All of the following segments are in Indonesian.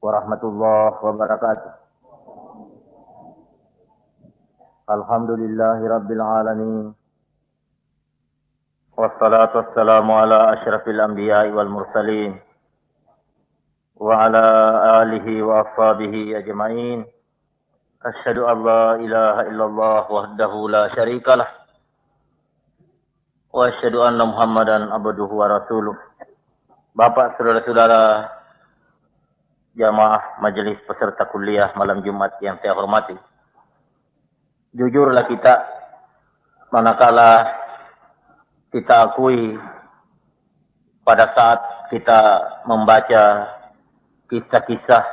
warahmatullahi wabarakatuh. Alhamdulillahi rabbil alamin. Wassalatu wassalamu ala asyrafil anbiya'i wal mursalin wa ala alihi wa ashabihi ajma'in. Asyhadu an la ilaha illallah wahdahu la syarikalah wa asyhadu anna Muhammadan abduhu wa rasuluh. Bapak, saudara-saudara jamaah majelis peserta kuliah malam Jumat yang saya hormati. Jujurlah kita, manakala kita akui pada saat kita membaca kisah-kisah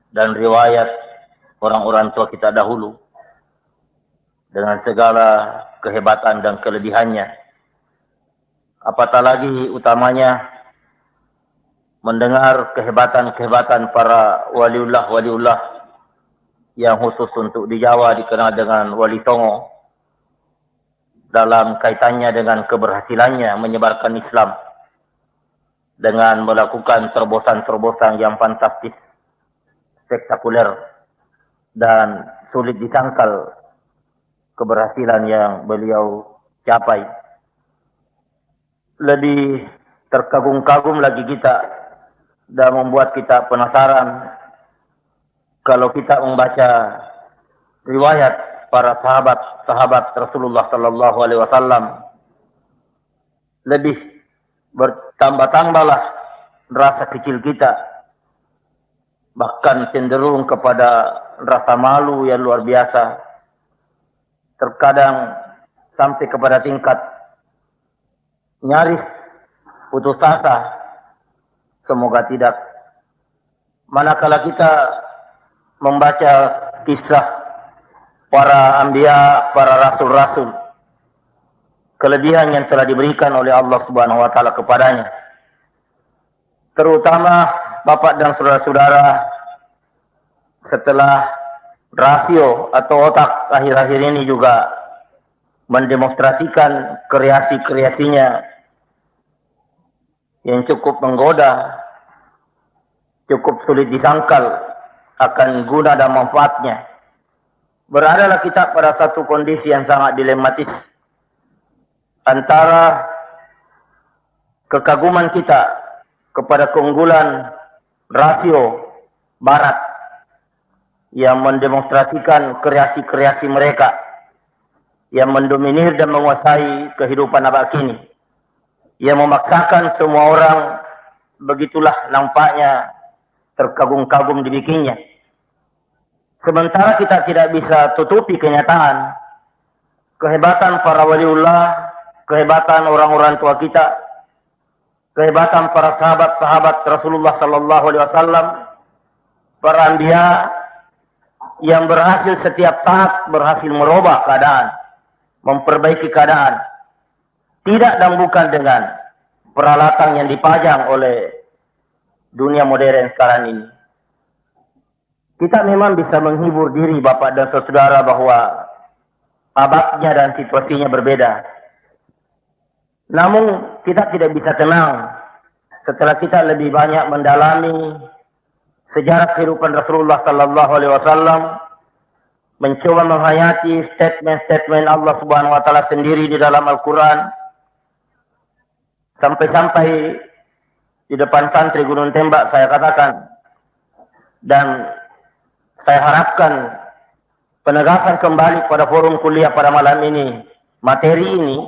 dan riwayat orang-orang tua kita dahulu dengan segala kehebatan dan kelebihannya, apatah lagi utamanya mendengar kehebatan-kehebatan para waliullah yang khusus untuk di Jawa dikenal dengan Wali Songo dalam kaitannya dengan keberhasilannya menyebarkan Islam dengan melakukan terobosan-terobosan yang fantastis, spektakuler dan sulit disangkal keberhasilan yang beliau capai. Lebih terkagum-kagum lagi kita dan membuat kita penasaran kalau kita membaca riwayat para sahabat Rasulullah sallallahu alaihi wasallam, lebih bertambah-tambahlah rasa kecil kita, bahkan cenderung kepada rasa malu yang luar biasa, terkadang sampai kepada tingkat nyaris putus asa. Semoga tidak. Manakala kita membaca kisah para anbiya, para rasul-rasul, kelebihan yang telah diberikan oleh Allah Subhanahu wa taala kepadanya, terutama Bapak dan saudara-saudara, setelah rasio atau otak akhir-akhir ini juga mendemonstrasikan kreasi-kreasinya yang cukup menggoda, cukup sulit disangkal akan guna dan manfaatnya. Beradalah kita pada satu kondisi yang sangat dilematis antara kekaguman kita kepada keunggulan rasio barat yang mendemonstrasikan kreasi-kreasi mereka yang mendominir dan menguasai kehidupan abad kini, yang memaksakan semua orang begitulah nampaknya terkagum-kagum dibikinnya. Sementara kita tidak bisa tutupi kenyataan kehebatan para waliullah, kehebatan orang-orang tua kita, kehebatan para sahabat-sahabat Rasulullah sallallahu alaihi wasallam, para anbiya yang berhasil setiap saat berhasil merubah keadaan, memperbaiki keadaan. Tidak dan bukan dengan peralatan yang dipajang oleh dunia modern sekarang ini. Kita memang bisa menghibur diri Bapak dan saudara bahwa abadnya dan situasinya berbeda. Namun kita tidak bisa tenang setelah kita lebih banyak mendalami sejarah kehidupan Rasulullah sallallahu alaihi wasallam, mencoba menghayati statement-statement Allah Subhanahu wa taala sendiri di dalam Al-Qur'an. Sampai-sampai di depan santri Gunung Tembak saya katakan, dan saya harapkan penegasan kembali pada forum kuliah pada malam ini, materi ini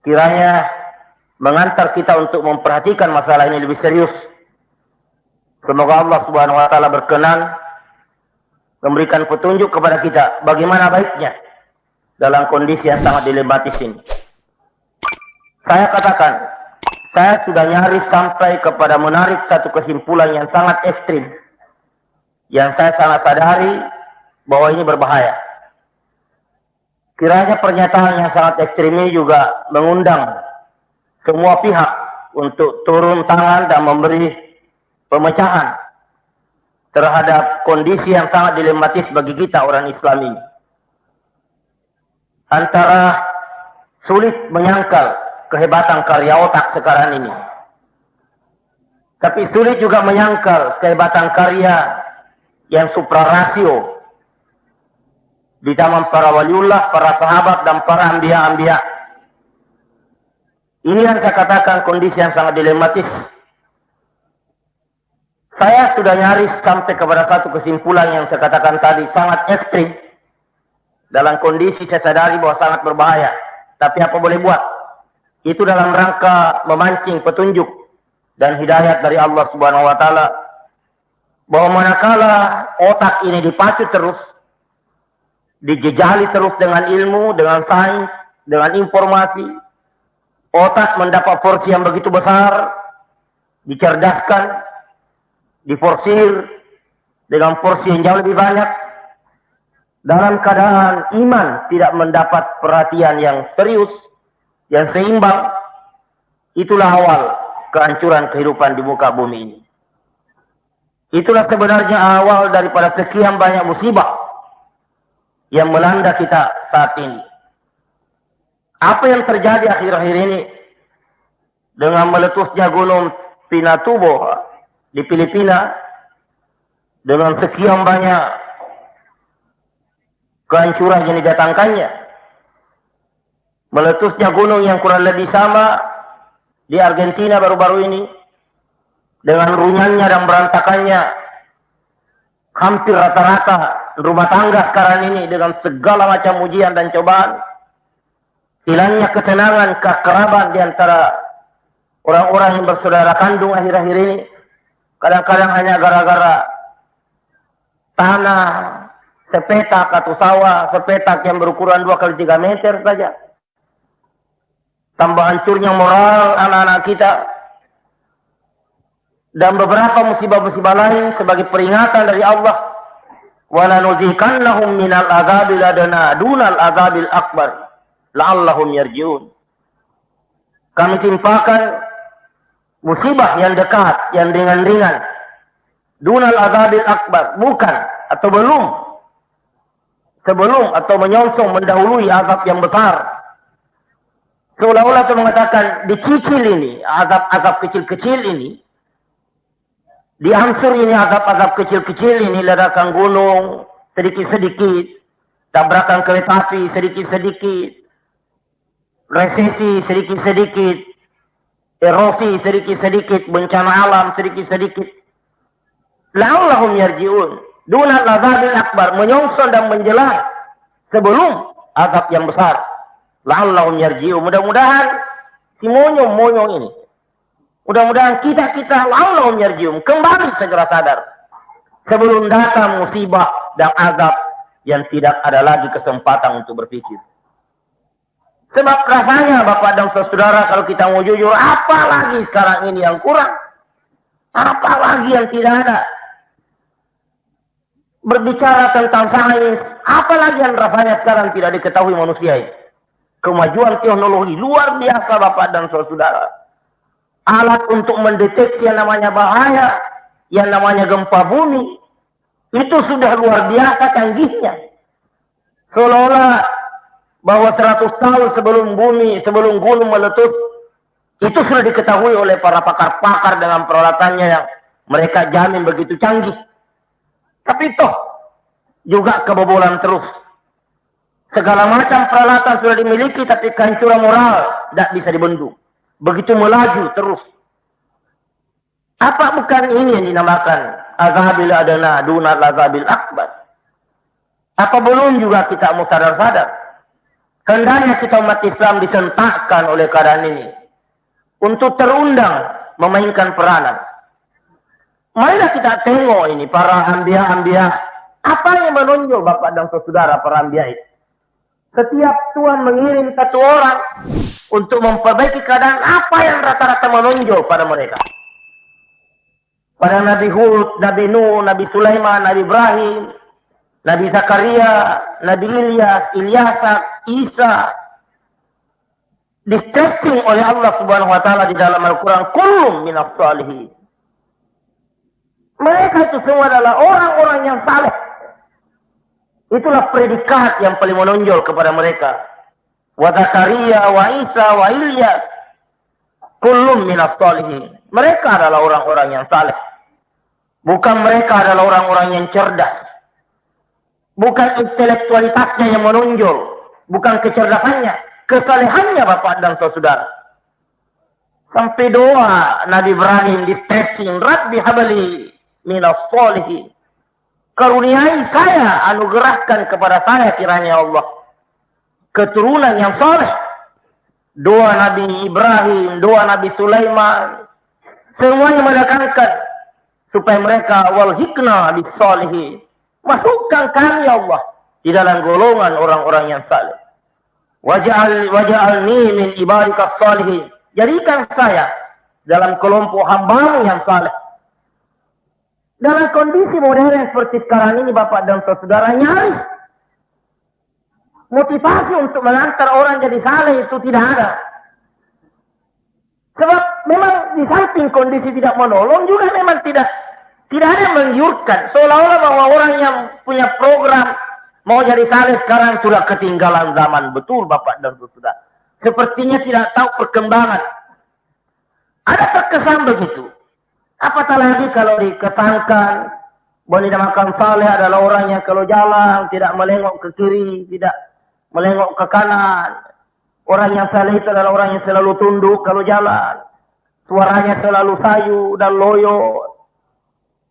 kiranya mengantar kita untuk memperhatikan masalah ini lebih serius. Semoga Allah Subhanahu wa taala berkenan memberikan petunjuk kepada kita bagaimana baiknya dalam kondisi yang sangat dilematis ini. Saya katakan, saya sudah nyaris sampai kepada menarik satu kesimpulan yang sangat ekstrim, yang saya sangat sadari bahwa ini berbahaya. Kiranya pernyataan yang sangat ekstrim ini juga mengundang semua pihak untuk turun tangan dan memberi pemecahan terhadap kondisi yang sangat dilematis bagi kita orang Islam ini. Antara sulit menyangkal kehebatan karya otak sekarang ini, Tapi sulit juga menyangkal kehebatan karya yang suprarasio di zaman para waliullah, para sahabat, dan para anbiya-anbiya. Ini yang saya katakan kondisi yang sangat dilematis. Saya sudah nyaris sampai kepada satu kesimpulan yang saya katakan tadi, sangat ekstrim. Dalam kondisi saya sadari bahwa sangat berbahaya. Tapi apa boleh buat? Itu dalam rangka memancing petunjuk dan hidayat dari Allah Subhanahu wa Ta'ala. Bahwa manakala otak ini dipacu terus, dijejali terus dengan ilmu, dengan sains, dengan informasi, otak mendapat porsi yang begitu besar, dicerdaskan, diforsir dengan porsi yang jauh lebih banyak, dalam keadaan iman tidak mendapat perhatian yang serius, yang seimbang, itulah awal kehancuran kehidupan di muka bumi ini. Itulah sebenarnya awal daripada sekian banyak musibah yang melanda kita saat ini. Apa yang terjadi akhir-akhir ini dengan meletusnya gunung Pinatubo di Filipina, dengan sekian banyak kehancuran yang didatangkannya, meletusnya gunung yang kurang lebih sama di Argentina baru-baru ini, dengan runyannya dan berantakannya hampir rata-rata rumah tangga sekarang ini dengan segala macam ujian dan cobaan, hilangnya ketenangan, keakraban di antara orang-orang yang bersaudara kandung akhir-akhir ini, kadang-kadang hanya gara-gara tanah, sepetak atau sawah, sepetak yang berukuran 2 kali 3 meter saja. Tambah hancurnya moral anak-anak kita. Dan beberapa musibah-musibah lain sebagai peringatan dari Allah. وَلَنُذِيقَنَّهُمْ مِنَ الْعَذَابِ لَدَنَا دُونَ الْعَذَابِ الْأَكْبَرِ لَعَلَّهُمْ يَرْجِعُونَ. Kami timpakan musibah yang dekat, yang ringan-ringan. Dunal azabil akbar, bukan atau belum. Sebelum atau menyongsong mendahului azab yang besar. Seolah-olah itu mengatakan dicicil ini, azab-azab kecil-kecil ini. Diangsur ini azab-azab kecil-kecil ini, ledakan gunung sedikit-sedikit, tabrakan kereta api sedikit-sedikit, resesi sedikit-sedikit, erosi sedikit-sedikit, bencana alam sedikit-sedikit. La'allahum yarji'un. Dunal azabil akbar, menyongsong dan menjelang sebelum azab yang besar. La'allahum yarji'un. Mudah-mudahan si monyong-monyong ini, mudah-mudahan kita la'allahum yarji'un, kembali segera sadar sebelum datang musibah dan azab yang tidak ada lagi kesempatan untuk berpikir. Sebab rasanya Bapak dan Saudara, kalau kita mau jujur, apa lagi sekarang ini yang kurang? Apa lagi yang tidak ada? Berbicara tentang sains, apa lagi yang rasanya sekarang tidak diketahui manusia ini? Kemajuan teknologi luar biasa Bapak dan Saudara. Alat untuk mendeteksi yang namanya bahaya, yang namanya gempa bumi, itu sudah luar biasa canggihnya. Seolah-olah bahwa 100 tahun sebelum gunung meletus, itu sudah diketahui oleh para pakar-pakar dengan peralatannya yang mereka jamin begitu canggih. Tapi toh juga kebobolan terus. Segala macam peralatan sudah dimiliki, tapi kehancuran moral tidak bisa dibendung. Begitu melaju terus. Apa bukan ini yang dinamakan azabil adana dunal azabil akbar? Apa belum juga kita mau sadar-sadar? Hendaknya kita umat Islam disentakkan oleh keadaan ini untuk terundang memainkan peranan. Marilah kita tengok ini para anbiya-anbiya. Apa yang menonjol Bapak dan Saudara para anbiya itu? Setiap Tuhan mengirim satu orang untuk memperbaiki keadaan, apa yang rata-rata menonjol pada mereka? Pada Nabi Hud, Nabi Nuh, Nabi Sulaiman, Nabi Ibrahim, Nabi Zakaria, Nabi Ilyas, Isa, distressing oleh Allah Subhanahu wa Ta'ala di dalam Al-Quran, kullum minas salihin. Mereka itu semua adalah orang-orang yang saleh. Itulah predikat yang paling menonjol kepada mereka. Wa Zakaria, wa Isa, wa Ilyas, kullum minas salihin. Mereka adalah orang-orang yang saleh. Bukan mereka adalah orang-orang yang cerdas. Bukan intelektualitasnya yang menonjol. Bukan kecerdasannya. Kesalehannya Bapak dan saudara. Sampai doa Nabi Ibrahim di stretching. Rabbi habali minas solihin. Karuniai saya, anugerahkan kepada saya kiranya Allah keturunan yang saleh. Doa Nabi Ibrahim, doa Nabi Sulaiman, semuanya menekankan supaya mereka wal hikna bis salihin. Masukkan kami ya Allah di dalam golongan orang-orang yang saleh. Waj'alni min ibadikas salihin. Jadikan saya dalam kelompok hamba-Mu yang saleh. Dalam kondisi modern seperti sekarang ini Bapak dan saudara, nyaris motivasi untuk mengantar orang jadi saleh itu tidak ada. Sebab memang di samping kondisi tidak menolong juga memang tidak ada yang menggiurkan. Seolah-olah bahwa orang yang punya program mau jadi saleh sekarang sudah ketinggalan zaman. Betul Bapak dan saudara. Sepertinya tidak tahu perkembangan. Ada terkesan begitu. Apatah lagi kalau dikesankan bahwa dinamakan saleh adalah orang yang kalau jalan tidak melengok ke kiri, tidak melengok ke kanan. Orang yang saleh itu adalah orang yang selalu tunduk kalau jalan. Suaranya selalu sayu dan loyo.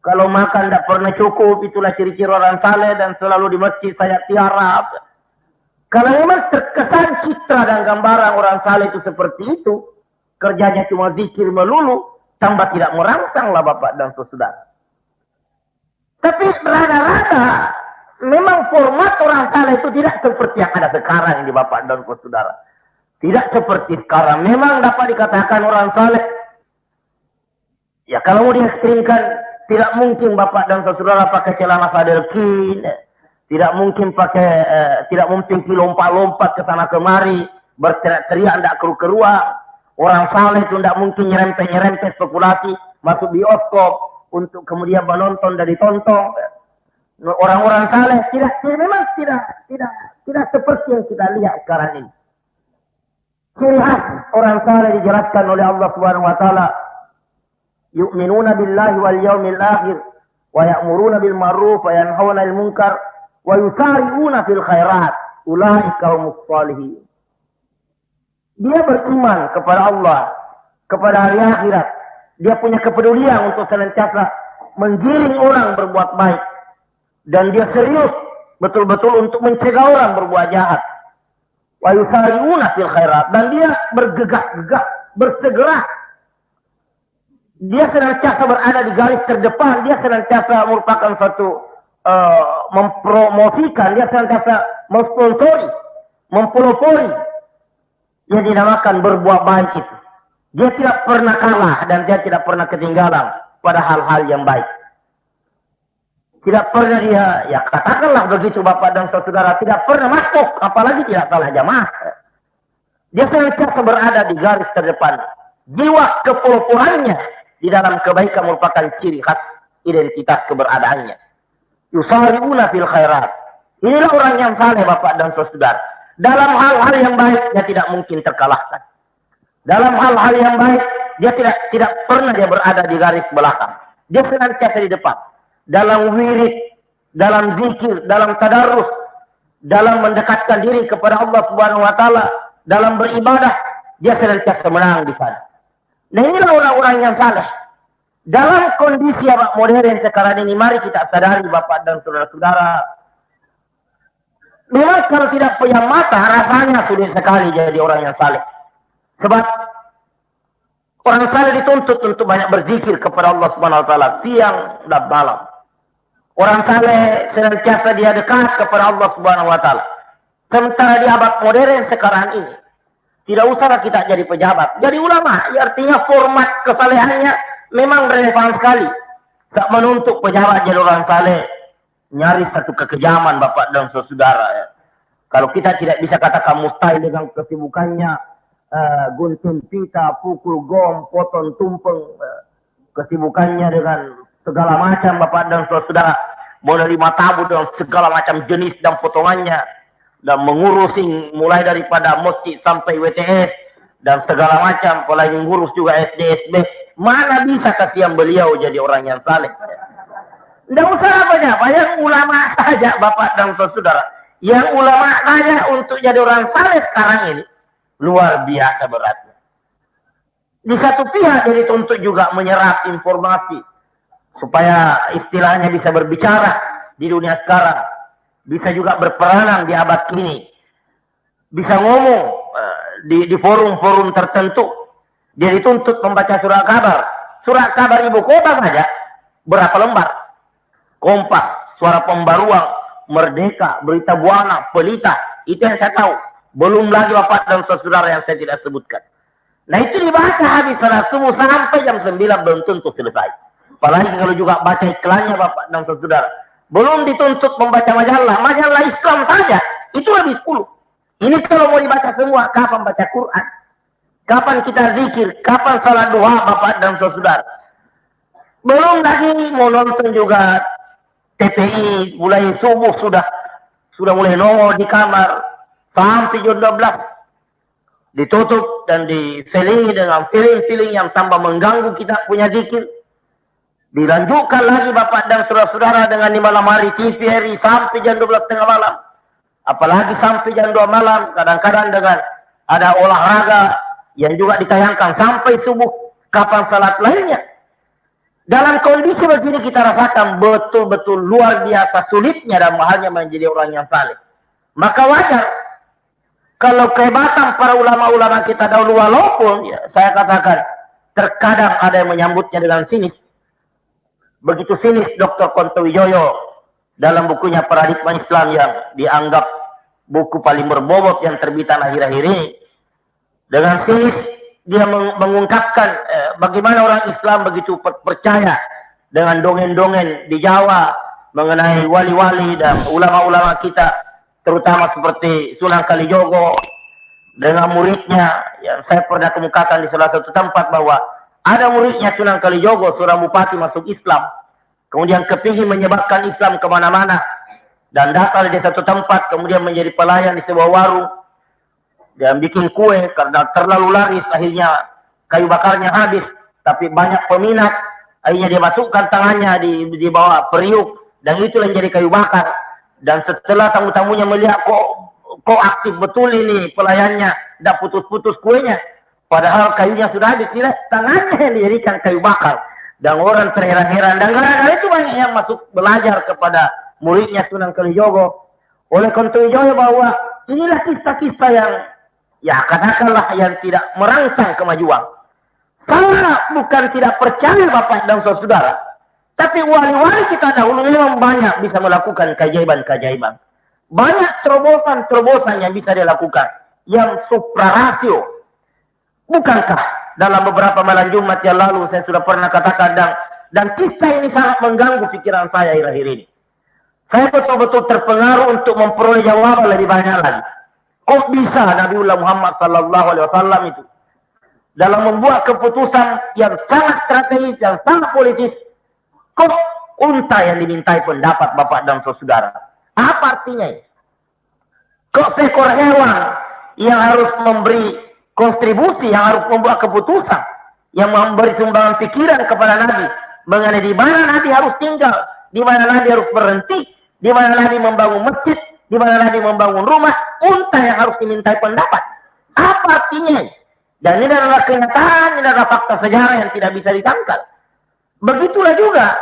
Kalau makan tidak pernah cukup, itulah ciri-ciri orang saleh dan selalu di masjid saya tiarap. Kalau memang terkesan citra dan gambaran orang saleh itu seperti itu, kerjanya cuma zikir melulu, tambah tidak merangsanglah Bapak dan saudara. Tapi rada-rada memang format orang saleh itu tidak seperti yang ada sekarang ini Bapak dan saudara. Tidak seperti sekarang. Memang dapat dikatakan orang saleh. Ya kalau mau diekstrimkan, tidak mungkin Bapak dan saudara pakai celana sadelkin. Tidak mungkin tidak mungkin lompat-lompat ke sana kemari, berteriak-teriak tidak keru-keruan. Orang saleh itu tidak mungkin nyerempet-nyerempet spekulasi masuk bioskop untuk kemudian menonton dan ditonton. Orang-orang saleh memang tidak seperti yang kita lihat sekarang ini. Ciri khas orang saleh dijelaskan oleh Allah Subhanahu wa taala, yu'minuna billahi wal yaumil akhir wa ya'muruna bil ma'ruf wa yanhauna 'anil munkar wa yusari'una fil khairat ulaika humus shalihin. Dia beriman kepada Allah, kepada hari akhirat. Dia punya kepedulian untuk senantiasa menggiring orang berbuat baik. Dan dia serius betul-betul untuk mencegah orang berbuat jahat. Wa yusari'una fil khairat. Dan dia bergegak-gegak, bersegera. Dia senantiasa berada di garis terdepan. Dia senantiasa merupakan satu mempromosikan. Dia senantiasa mensponsori, mempelopori yang dinamakan berbuat baik itu. Dia tidak pernah kalah dan dia tidak pernah ketinggalan pada hal-hal yang baik. Tidak pernah dia, ya katakanlah begitu Bapak dan saudara, tidak pernah masuk, apalagi tidak salah jamaah. Dia senantiasa berada di garis terdepan. Jiwa kepeloporannya di dalam kebaikan merupakan ciri khas identitas keberadaannya. Yusari'una fil khairat. Inilah orang yang saleh Bapak dan saudara. Dalam hal-hal yang baik dia tidak mungkin terkalahkan. Dalam hal-hal yang baik dia tidak pernah dia berada di garis belakang. Dia senantiasa di depan. Dalam wirid, dalam zikir, dalam tadarrus, dalam mendekatkan diri kepada Allah Subhanahu wa taala, dalam beribadah, dia senantiasa menang di sana. Nah inilah orang-orang yang saleh. Dalam kondisi yang modern sekarang ini, mari kita sadari Bapak dan saudara-saudara, memang kalau tidak punya mata, rasanya sulit sekali jadi orang yang saleh. Sebab orang saleh dituntut untuk banyak berzikir kepada Allah Subhanahu wa taala siang dan malam. Orang saleh senantiasa dia dekat kepada Allah Subhanahu wa taala. Sementara di abad modern sekarang ini, tidak usahlah kita jadi pejabat, jadi ulama. Ya, artinya format kesalehannya memang relevan sekali. Tak menuntut pejabat jadi orang saleh. Nyaris satu kekejaman Bapak dan saudara. Ya. Kalau kita tidak bisa katakan mustahil dengan kesibukannya, gunting pita, pukul gong, potong tumpeng, kesibukannya dengan segala macam Bapak dan saudara, mulai 5 tabu dengan segala macam jenis dan potongannya, dan mengurusin mulai daripada masjid sampai WTS dan segala macam, mulai mengurus juga SD, SB, Mana bisa kasihan beliau jadi orang yang saleh. Tidak usah apa-apa, yang ulama saja Bapak dan saudara. Yang ulama saja untuk jadi orang saleh sekarang ini luar biasa beratnya. Di satu pihak jadi tuntut juga menyerap informasi supaya istilahnya bisa berbicara di dunia sekarang, bisa juga berperanan di abad ini, bisa ngomong di forum-forum tertentu. Dia dituntut membaca surat kabar ibu kota saja berapa lembar? Kompas, Suara Pembaruan, Merdeka, Berita Buana, Pelita, itu yang saya tahu. Belum lagi Bapak dan saudara yang saya tidak sebutkan. Nah itu dibaca habis salat subuh sampai jam 9 belum tentu selesai. Apalagi kalau juga baca iklannya Bapak dan saudara. Belum dituntut membaca majalah Islam saja. Itu habis 10. Ini kalau mau dibaca semua, kapan baca Quran? Kapan kita zikir? Kapan salat duha Bapak dan saudara? Belum lagi mau nonton juga TPI mulai subuh sudah mulai nongol di kamar sampai jam 12. Ditutup dan diselingi dengan feeling-feeling yang tambah mengganggu kita punya zikir. Dilanjutkan lagi Bapak dan saudara-saudara dengan di malam hari TVRI sampai jam 12 tengah malam. Apalagi sampai jam 2 malam. Kadang-kadang dengan ada olahraga yang juga ditayangkan sampai subuh. Kapan salat lainnya. Dalam kondisi begini kita rasakan betul-betul luar biasa sulitnya dan mahalnya menjadi orang yang saleh. Maka wajar kalau kehebatan para ulama-ulama kita dahulu walaupun ya, saya katakan terkadang ada yang menyambutnya dengan sinis. Begitu sinis Dr. Kontowijoyo dalam bukunya Paradigma Islam yang dianggap buku paling berbobot yang terbitan akhir-akhir ini. Dengan sinis dia mengungkapkan bagaimana orang Islam begitu percaya dengan dongeng-dongeng di Jawa mengenai wali-wali dan ulama-ulama kita. Terutama seperti Sunan Kalijogo dengan muridnya yang saya pernah kemukakan di salah satu tempat bahwa ada muridnya Sunan Kalijogo, seorang bupati masuk Islam, kemudian kepingin menyebarkan Islam kemana-mana dan datang di satu tempat kemudian menjadi pelayan di sebuah warung dan bikin kue karena terlalu laris akhirnya kayu bakarnya habis tapi banyak peminat akhirnya dia masukkan tangannya di bawah periuk dan itu yang jadi kayu bakar. Dan setelah tamu-tamunya melihat kok aktif betul ini pelayannya, tidak putus-putus kuenya. Padahal kayunya sudah habis, tidak tangannya yang dijadikan kayu bakar. Dan orang terheran-heran. Dan gara-gara itu banyak yang masuk belajar kepada muridnya Sunan Kalijogo. Oleh Kontowijoyo bahwa inilah kisah-kisah yang ya katakanlah yang tidak merangsang kemajuan. Saya bukan tidak percaya Bapak dan saudara. Tapi wali-wali kita dahulu memang banyak bisa melakukan keajaiban-keajaiban. Banyak terobosan-terobosan yang bisa dilakukan. Yang suprarasio. Bukankah dalam beberapa malam Jumat yang lalu saya sudah pernah katakan dan kisah ini sangat mengganggu pikiran saya akhir-akhir ini. Saya betul-betul terpengaruh untuk memperoleh jawaban lebih banyak lagi. Kok bisa Nabiullah Muhammad SAW itu dalam membuat keputusan yang sangat strategis, yang sangat politis. Kok unta yang dimintai pendapat Bapak dan saudara? Apa artinya ini? Kok seekor hewan yang harus memberi kontribusi, yang harus membuat keputusan, yang memberi sumbangan pikiran kepada Nabi mengenai di mana Nabi harus tinggal, di mana Nabi harus berhenti, di mana Nabi membangun masjid, di mana Nabi membangun rumah, unta yang harus dimintai pendapat. Apa artinya? Dan ini adalah kenyataan, ini adalah fakta sejarah yang tidak bisa ditangkal. Begitulah juga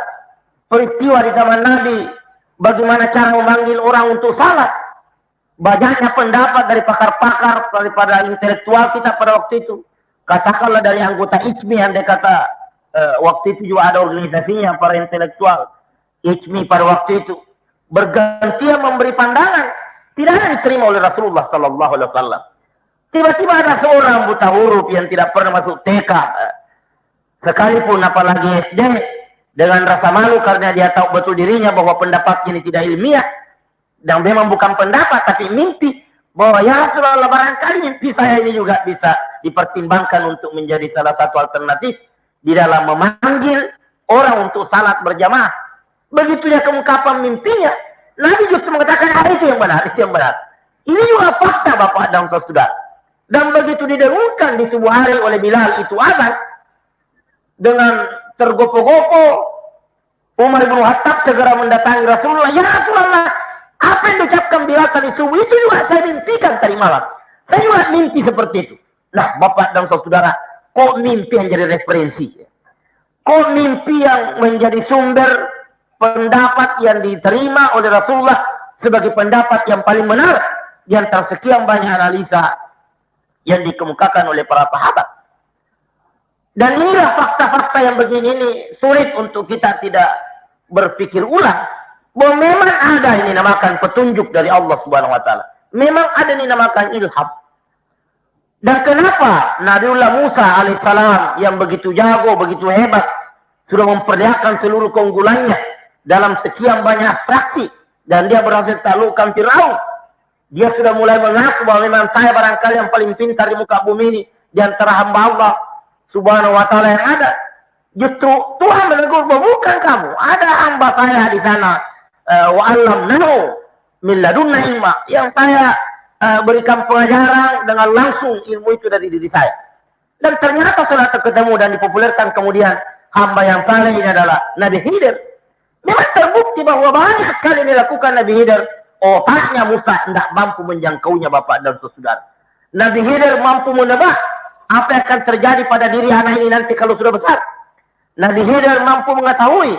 peristiwa di zaman Nabi, bagaimana cara memanggil orang untuk salat. Banyaknya pendapat dari pakar-pakar, daripada intelektual kita pada waktu itu. Katakanlah dari anggota ICMI yang dia kata, waktu itu juga ada organisasinya, para intelektual ICMI pada waktu itu. Bergantian memberi pandangan. Tidak ada diterima oleh Rasulullah SAW. Tiba-tiba ada seorang buta huruf yang tidak pernah masuk TK. Sekalipun apalagi SD, dengan rasa malu karena dia tahu betul dirinya bahwa pendapatnya ini tidak ilmiah. Dan memang bukan pendapat, tapi mimpi. Bahwa ya Rasulullah barangkali mimpi saya ini juga bisa dipertimbangkan untuk menjadi salah satu alternatif. Di dalam memanggil orang untuk salat berjamaah. Begitu dia keungkapan mimpinya. Nabi justru mengatakan itu yang benar, itu yang benar. Ini juga fakta Bapak dan saudara. Dan begitu didengungkan di sebuah hari oleh Bilal itu azan. dengan tergopo-gopo, Umar bin Khattab segera mendatangi Rasulullah. Ya Rasulullah, apa yang diucapkan Bilal tadi subuh itu juga saya mimpikan tadi malam. Saya juga mimpi seperti itu. Nah, Bapak dan saudara, kok mimpi yang jadi referensi? Kok mimpi yang menjadi sumber pendapat yang diterima oleh Rasulullah sebagai pendapat yang paling benar di antara sekian banyak analisa yang dikemukakan oleh para sahabat. Dan inilah fakta-fakta yang begini ini sulit untuk kita tidak berpikir ulang. Bahwa memang ada ini namakan petunjuk dari Allah Subhanahu wa taala. Memang ada ini namakan ilham. Dan kenapa Nabiullah Musa alaihissalam yang begitu jago, begitu hebat, sudah memperlihatkan seluruh keunggulannya dalam sekian banyak atraksi, dan dia berhasil taklukkan Firaun. Dia sudah mulai mengaku bahwa memang saya barangkali yang paling pintar di muka bumi ini di antara hamba Allah Subhanahu wa taala yang ada. Justru Tuhan menegur bahwa bukan kamu, ada hamba saya di sana, wa allamnahu min ladunna ilma, yang saya berikan pengajaran dengan langsung ilmu itu dari diri saya. Dan ternyata setelah ketemu dan dipopulerkan kemudian hamba yang saleh ini adalah Nabi Khidir. Memang terbukti bahwa banyak sekali dilakukan Nabi Khidir. Otaknya Musa tidak mampu menjangkaunya, Bapak dan saudara. Nabi Khidir mampu menebak apa yang akan terjadi pada diri anak ini nanti kalau sudah besar. Nabi Khidir mampu mengetahui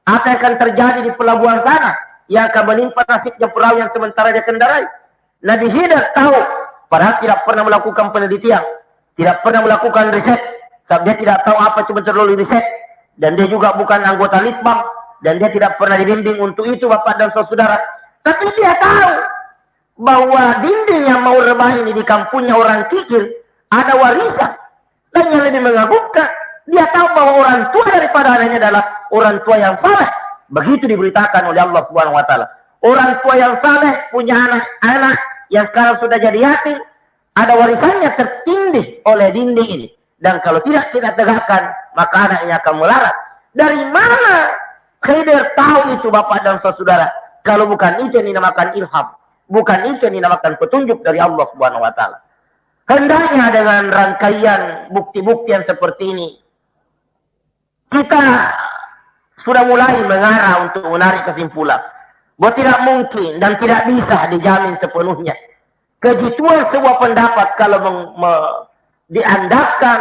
apa yang akan terjadi di pelabuhan sana yang akan menimpa nasibnya perahu yang sementara dia kendarai. Nabi Khidir tahu, padahal tidak pernah melakukan penelitian, tidak pernah melakukan riset, sebab dia tidak tahu apa itu mencari riset, dan dia juga bukan anggota litbang, dan dia tidak pernah dibimbing untuk itu, Bapak dan saudara. Tapi dia tahu bahwa dinding yang mau rebah ini di kampungnya orang kikir ada warisan. Dan yang lebih mengagumkan, dia tahu bahwa orang tua daripada anaknya adalah orang tua yang saleh. Begitu diberitakan oleh Allah Subhanahu wa taala. Orang tua yang saleh punya anak yang sekarang sudah jadi yatim, ada warisannya tertindih oleh dinding ini. Dan kalau tidak tegakkan, maka anaknya akan melarat. Dari mana Khidir tahu itu, Bapak dan saudara? Kalau bukan itu yang dinamakan ilham, bukan itu yang dinamakan petunjuk dari Allah Subhanahu wa taala. Hendaknya dengan rangkaian bukti-bukti yang seperti ini, kita sudah mulai mengarah untuk menarik kesimpulan bahwa tidak mungkin dan tidak bisa dijamin sepenuhnya kejituan sebuah pendapat kalau diandalkan,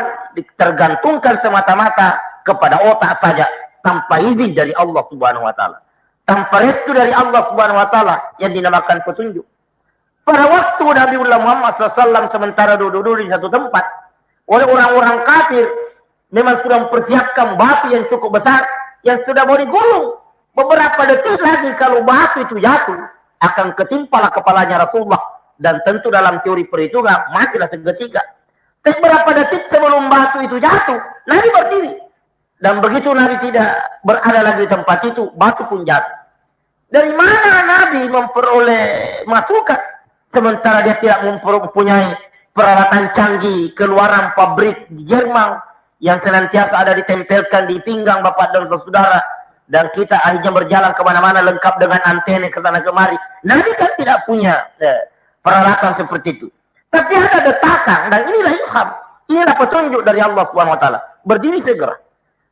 tergantungkan semata-mata kepada otak saja tanpa izin dari Allah Subhanahu wa taala. Tanpa restu dari Allah Subhanahu wa taala yang dinamakan petunjuk. Pada waktu Nabiullah Muhammad SAW sementara duduk di satu tempat, oleh orang-orang kafir memang sudah mempersiapkan batu yang cukup besar yang sudah mau digulung. Beberapa detik lagi kalau batu itu jatuh, akan ketimpalah kepalanya Rasulullah. Dan tentu dalam teori perhitungan matilah seketika. Dan beberapa detik sebelum batu itu jatuh, Nabi berdiri. Dan begitu Nabi tidak berada lagi di tempat itu, batu pun jatuh. Dari mana Nabi memperoleh masukan? Sementara dia tidak mempunyai peralatan canggih, keluaran pabrik di Jerman yang senantiasa ada ditempelkan di pinggang Bapak dan saudara. Dan kita akhirnya berjalan kemana-mana lengkap dengan antena ke sana kemari. Nabi kan tidak punya peralatan seperti itu. Tapi ada detakan, dan inilah ilham. Inilah petunjuk dari Allah SWT. Berdiri segera.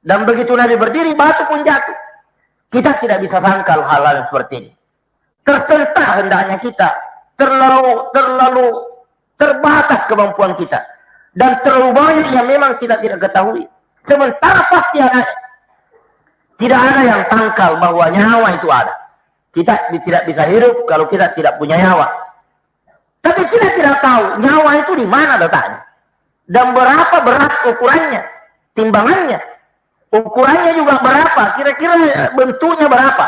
Dan begitu Nabi berdiri, batu pun jatuh. Kita tidak bisa sangkal hal-hal yang seperti ini. Tersentak hendaknya kita. Terlalu terbatas kemampuan kita. Dan terlalu banyak yang memang kita tidak ketahui. Sementara pasti ada. Tidak ada yang sangkal bahwa nyawa itu ada. Kita tidak bisa hidup kalau kita tidak punya nyawa. Tapi kita tidak tahu nyawa itu di mana letaknya. Dan berapa berat ukurannya. Timbangannya. Ukurannya juga berapa. Kira-kira bentuknya berapa.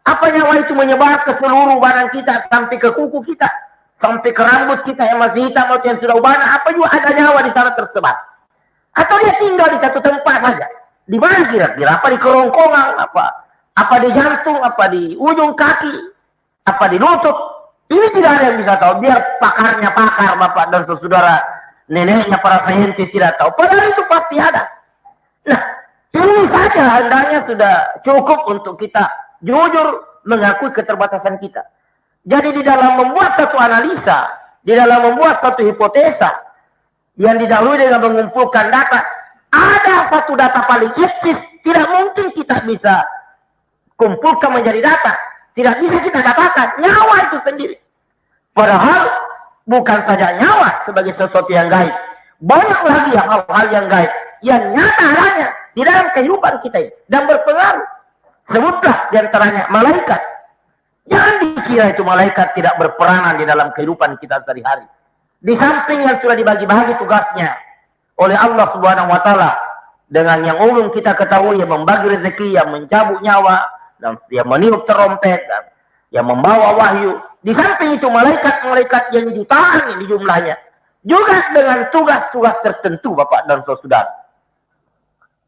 Apa nyawa itu menyebar ke seluruh badan kita. Sampai ke kuku kita. Sampai ke rambut kita yang masih hitam atau yang sudah ubana. Apa juga ada nyawa di sana tersebar. Atau dia tinggal di satu tempat saja. Di mana kira-kira? Apa di kerongkongan? Apa di jantung? Apa di ujung kaki? Apa di lutut? Ini tidak ada yang bisa tahu. Biar pakarnya pakar, Bapak dan saudara, neneknya para saintis tidak tahu. Padahal itu pasti ada. Nah, ini saja hendaknya sudah cukup untuk kita jujur mengakui keterbatasan kita. Jadi di dalam membuat satu analisa, di dalam membuat satu hipotesa, yang didahului dengan mengumpulkan data, Ada satu data paling eksis, tidak mungkin kita bisa kumpulkan menjadi data. Tidak bisa kita dapatkan nyawa itu sendiri. Padahal bukan saja nyawa sebagai sesuatu yang gaib. Banyak lagi hal-hal yang gaib yang nyata adanya di dalam kehidupan kita ini dan berpengaruh. Sebutlah diantaranya malaikat. Jangan dikira itu malaikat tidak berperanan di dalam kehidupan kita sehari-hari. Di samping yang sudah dibagi-bagi tugasnya oleh Allah Subhanahu wa taala dengan yang umum kita ketahui, yang membagi rezeki, yang mencabut nyawa, dan yang meniup terompet, dan yang membawa wahyu. Di samping itu malaikat-malaikat yang jutaan ini jumlahnya juga dengan tugas-tugas tertentu, Bapak dan Saudara.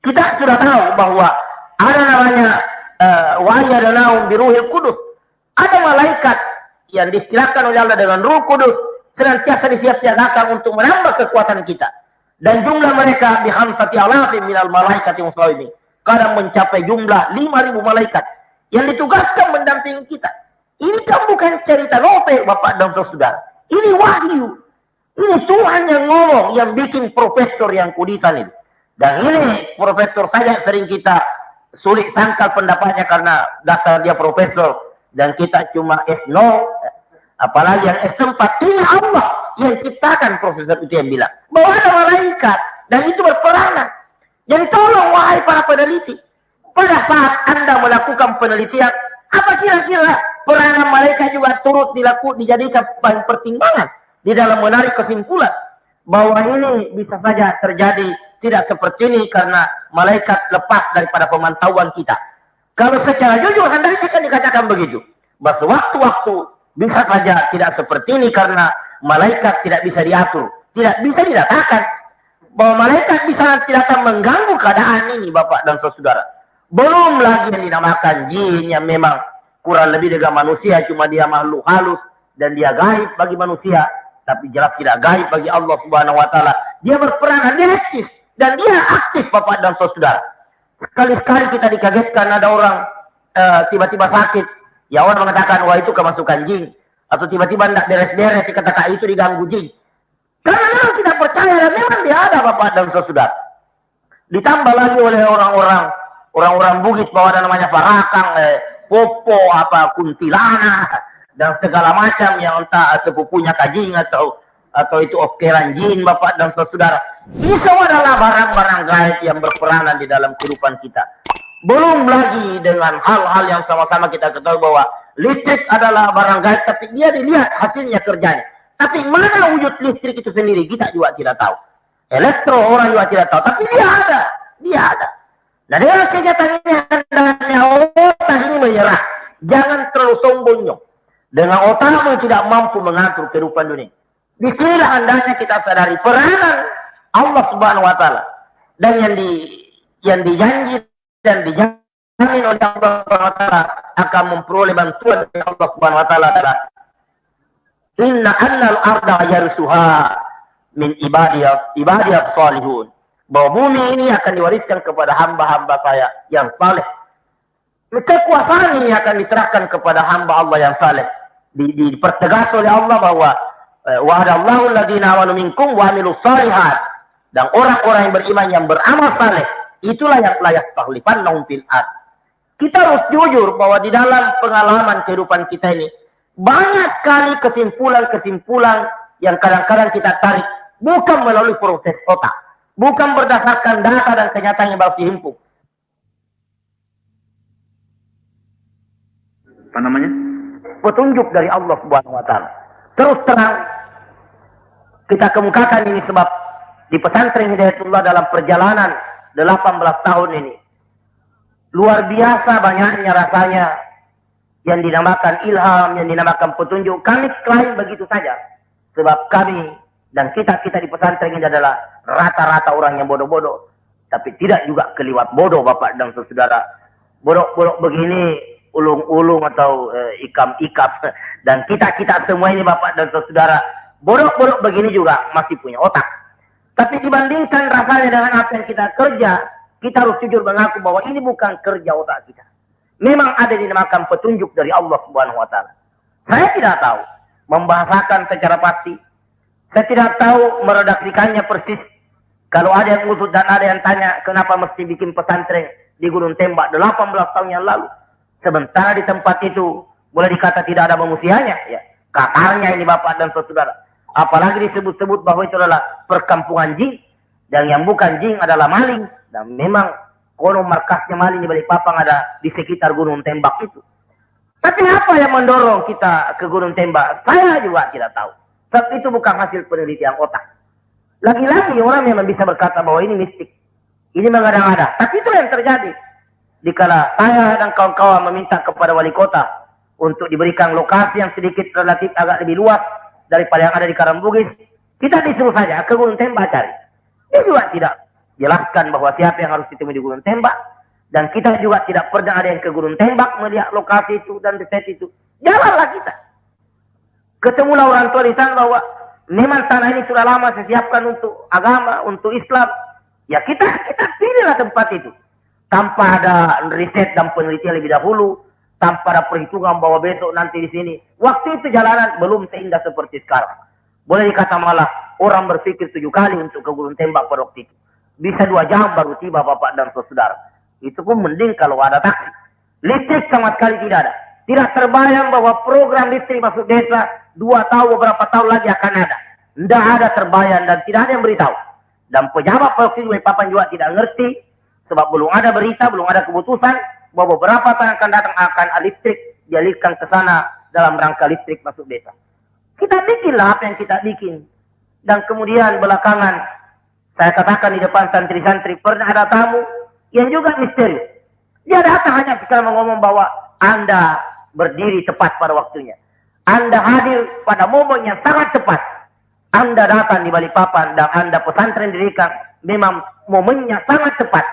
Kita sudah tahu bahwa ada namanya wa'ayyadnahum biruhil qudus. Ada malaikat yang distilahkan oleh Allah dengan Ruh Kudus senantiasa disiap-siapkan untuk menambah kekuatan kita. Dan jumlah mereka bi 5,000 minal malaikati muslimin. Kadang mencapai jumlah 5.000 malaikat yang ditugaskan mendampingi kita. Ini kan bukan cerita novel, Bapak dan Saudara. Ini wahyu. Ini Tuhan yang ngomong, yang bikin profesor yang kudisan itu. Dan ini profesor saja sering kita sulit sangkal pendapatnya karena dasar dia profesor. Dan kita cuma S0, apalagi yang S4. Ini Allah yang ciptakan, profesor itu yang bilang. Bahwa ada malaikat, dan itu berperanan. Jadi tolong wahai para peneliti. Pada saat Anda melakukan penelitian, apa kira-kira peranan malaikat juga turut dijadikan bahan pertimbangan di dalam menarik kesimpulan. Bahwa ini bisa saja terjadi tidak seperti ini karena malaikat lepas daripada pemantauan kita. Kalau secara jujur, hendaknya akan dikatakan begitu. Bahwa waktu-waktu bisa saja tidak seperti ini karena malaikat tidak bisa diatur. Tidak bisa didatakan. Bahwa malaikat bisa tidak akan mengganggu keadaan ini, Bapak dan Saudara. Belum lagi yang dinamakan jin yang memang kurang lebih dengan manusia. Cuma dia makhluk halus dan dia gaib bagi manusia. Tapi jelas tidak gaib bagi Allah Subhanahu wa taala. Dia berperan, dia eksis. Dan dia aktif, Bapak dan Saudara. Sekali-sekali kita dikagetkan ada orang tiba-tiba sakit. Ya orang mengatakan, wah itu kemasukan jin. Atau tiba-tiba tidak beres-beres, dikatakan itu diganggu jin. Karena memang tidak percaya dan memang dia ada, Bapak dan Saudara. Ditambah lagi oleh orang-orang Bugis bahwa ada namanya parakang, popo, kuntilanak, dan segala macam yang entah sepupunya kajing atau itu okeran jin, Bapak dan Saudara. Ini semua adalah barang-barang gaib yang berperanan di dalam kehidupan kita. Belum lagi dengan hal-hal yang sama-sama kita ketahui bahwa listrik adalah barang gaib, tapi dia dilihat hasilnya kerjanya. Tapi mana wujud listrik itu sendiri kita juga tidak tahu. Elektro orang juga tidak tahu, tapi dia ada. Nah dengan kenyataan ini hendaknya otak ini menyerah. Jangan terlalu sombong. Dengan otakmu yang tidak mampu mengatur kehidupan dunia. Disinilah hendaknya kita sadari peranan Allah Subhanahu wa taala. Dan yang dijanji dan dijamin oleh Allah Subhanahu wa taala akan memperoleh bantuan dari Allah Subhanahu wa taala adalah inna annal arda yarsuha min ibadiyat salihun. Bahwa bumi ini akan diwariskan kepada hamba-hamba saya yang saleh. Kekuasaan ini akan diserahkan kepada hamba Allah yang saleh. Dipertegas oleh Allah bahwa wa'adallahu alladhina amanu minkum wa amilus shalihat. Dan orang-orang yang beriman yang beramal saleh, itulah yang layak takhlifannahum fil ard. Kita harus jujur bahwa di dalam pengalaman kehidupan kita ini banyak sekali kesimpulan-kesimpulan yang kadang-kadang kita tarik bukan melalui proses otak, bukan berdasarkan data dan kenyataan yang baru dihimpun. Apa namanya? Petunjuk dari Allah Subhanahu wa taala. Terus terang kita kemukakan ini sebab di pesantren Hidayatullah dalam perjalanan 18 tahun ini luar biasa banyaknya rasanya yang dinamakan ilham, yang dinamakan petunjuk. Kami klaim begitu saja sebab kami dan kita di pesantren ini adalah rata-rata orang yang bodoh-bodoh, tapi tidak juga keliwat bodoh, Bapak dan Saudara. Bodoh-bodoh begini ulung-ulung atau ikam-ikap, dan kita semua ini, Bapak dan Saudara, bodoh-bodoh begini juga masih punya otak. Tapi dibandingkan rasanya dengan apa yang kita kerja, kita harus jujur mengaku bahwa ini bukan kerja otak kita. Memang ada dinamakan petunjuk dari Allah Subhanahu wa taala. Saya tidak tahu membahasakan secara pasti. Saya tidak tahu meredaksikannya persis. Kalau ada yang usut dan ada yang tanya, kenapa mesti bikin pesantren di Gunung Tembak 18 tahun yang lalu? Sementara di tempat itu boleh dikata tidak ada manusianya. Ya. Kakarnya ini Bapak dan Saudara. Apalagi disebut-sebut bahwa itu adalah perkampungan jin. Dan yang bukan jin adalah maling. Dan memang konon markasnya maling di Balikpapan ada di sekitar Gunung Tembak itu. Tapi apa yang mendorong kita ke Gunung Tembak? Saya juga tidak tahu. Sebab itu bukan hasil penelitian otak. Lagi-lagi orang memang bisa berkata bahwa ini mistik. Ini mengada-ngada. Tapi itu yang terjadi. Dikala saya dan kawan-kawan meminta kepada wali kota untuk diberikan lokasi yang sedikit relatif agak lebih luas daripada yang ada di Karangbugis, kita disuruh saja ke Gunung Tembak cari. Dia juga tidak jelaskan bahwa siapa yang harus ditemui di Gunung Tembak. Dan kita juga tidak pernah ada yang ke Gunung Tembak melihat lokasi itu dan desain itu. Jalanlah kita. Ketemulah orang tua di sana bahwa memang tanah ini sudah lama saya siapkan untuk agama, untuk Islam. Ya kita pilihlah tempat itu. Tanpa ada riset dan penelitian lebih dahulu. Tanpa ada perhitungan bahwa besok nanti di sini. Waktu itu jalanan belum seindah seperti sekarang. Boleh dikata malah orang berpikir 7 kali untuk ke Gunung Tembak pada waktu itu. Bisa 2 jam baru tiba Bapak dan Saudara. Itu pun mending kalau ada taksi. Listrik sama sekali tidak ada. Tidak terbayang bahwa program listrik masuk desa 2 tahun beberapa tahun lagi akan ada. Tidak ada terbayang dan tidak ada yang beritahu. Dan pejabat waktu itu Balikpapan juga tidak ngerti. Sebab belum ada berita, belum ada keputusan bahwa beberapa tahun akan datang akan listrik dialihkan ke sana dalam rangka listrik masuk desa. Kita bikinlah apa yang kita bikin. Dan kemudian belakangan saya katakan di depan santri-santri pernah ada tamu yang juga misterius. Dia datang hanya sekarang mengomong bahwa Anda berdiri tepat pada waktunya. Anda hadir pada momen yang sangat tepat. Anda datang di Balikpapan dan Anda pesantren dirikan. Memang momennya sangat tepat.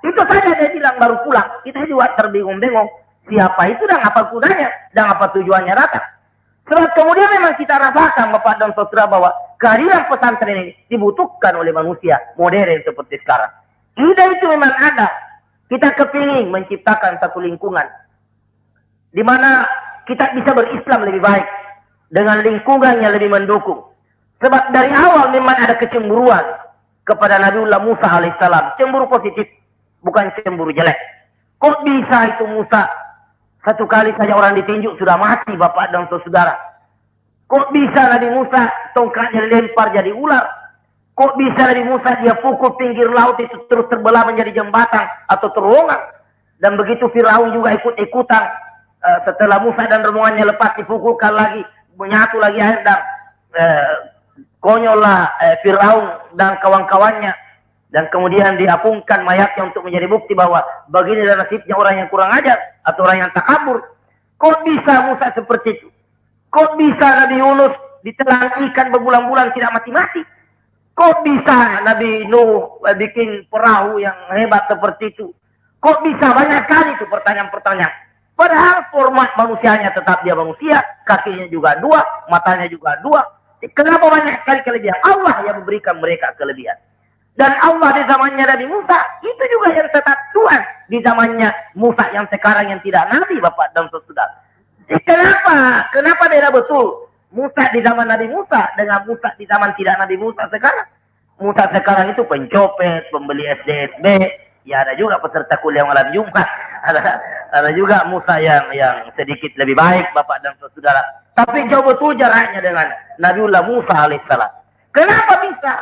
Itu saja dia bilang baru pulang. Kita juga terbingung-bingung. Siapa itu dan apa gunanya dan apa tujuannya datang. Sebab kemudian memang kita rasakan Bapak dan Saudara bahwa kehadiran pesantren ini dibutuhkan oleh manusia modern seperti sekarang. Ide itu memang ada. Kita kepingin menciptakan satu lingkungan di mana kita bisa berislam lebih baik dengan lingkungan yang lebih mendukung. Sebab dari awal memang ada kecemburuan kepada Nabiullah Musa alaihissalam. Cemburu positif, bukan cemburu jelek. Kok bisa itu Musa? Satu kali saja orang ditinjuk sudah mati Bapak dan Saudara. Kok bisa Nabi Musa tongkatnya dilempar jadi ular? Kok bisa Nabi Musa dia pukul pinggir laut itu terus terbelah menjadi jembatan atau terowongan? Dan begitu Firaun juga ikut-ikutan. Setelah Musa dan rombongannya lepas dipukulkan lagi, menyatu lagi air dan konyollah Firaun dan kawan-kawannya. Dan kemudian diapungkan mayatnya untuk menjadi bukti bahwa begini adalah nasibnya orang yang kurang ajar atau orang yang takabur. Kok bisa Musa seperti itu? Kok bisa Nabi Yunus ditelan ikan berbulan-bulan tidak mati-mati? Kok bisa Nabi Nuh bikin perahu yang hebat seperti itu? Kok bisa banyak sekali itu pertanyaan-pertanyaan. Padahal format manusianya tetap dia manusia, kakinya juga 2, matanya juga 2. Kenapa banyak sekali kelebihan? Allah yang memberikan mereka kelebihan. Dan Allah di zamannya Nabi Musa, itu juga yang tetap Tuhan. Di zamannya Musa yang sekarang yang tidak Nabi, Bapak dan Saudara. Kenapa? Kenapa beda betul? Musa di zaman Nabi Musa dengan Musa di zaman tidak Nabi Musa sekarang. Musa sekarang itu pencopet, pembeli SDSB. Ya ada juga peserta kuliah malam Jumat. Ada juga Musa yang sedikit lebih baik, Bapak dan Saudara. Tapi jauh betul jaraknya dengan Nabiullah Musa alaihissalam. Kenapa bisa?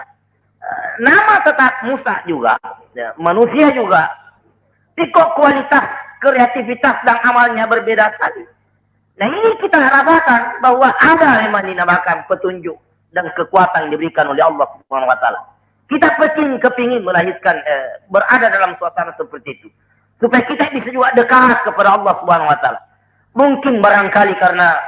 Nama tetap Musa juga, ya, manusia juga. Tapi kok kualitas, kreativitas dan amalnya berbeda sekali. Nah ini kita rasakan bahwa ada memang dinamakan petunjuk dan kekuatan yang diberikan oleh Allah Subhanahu Wa Taala. Kita kepingin melahirkan berada dalam suasana seperti itu, supaya kita bisa juga dekat kepada Allah Subhanahu Wa Taala. Mungkin barangkali karena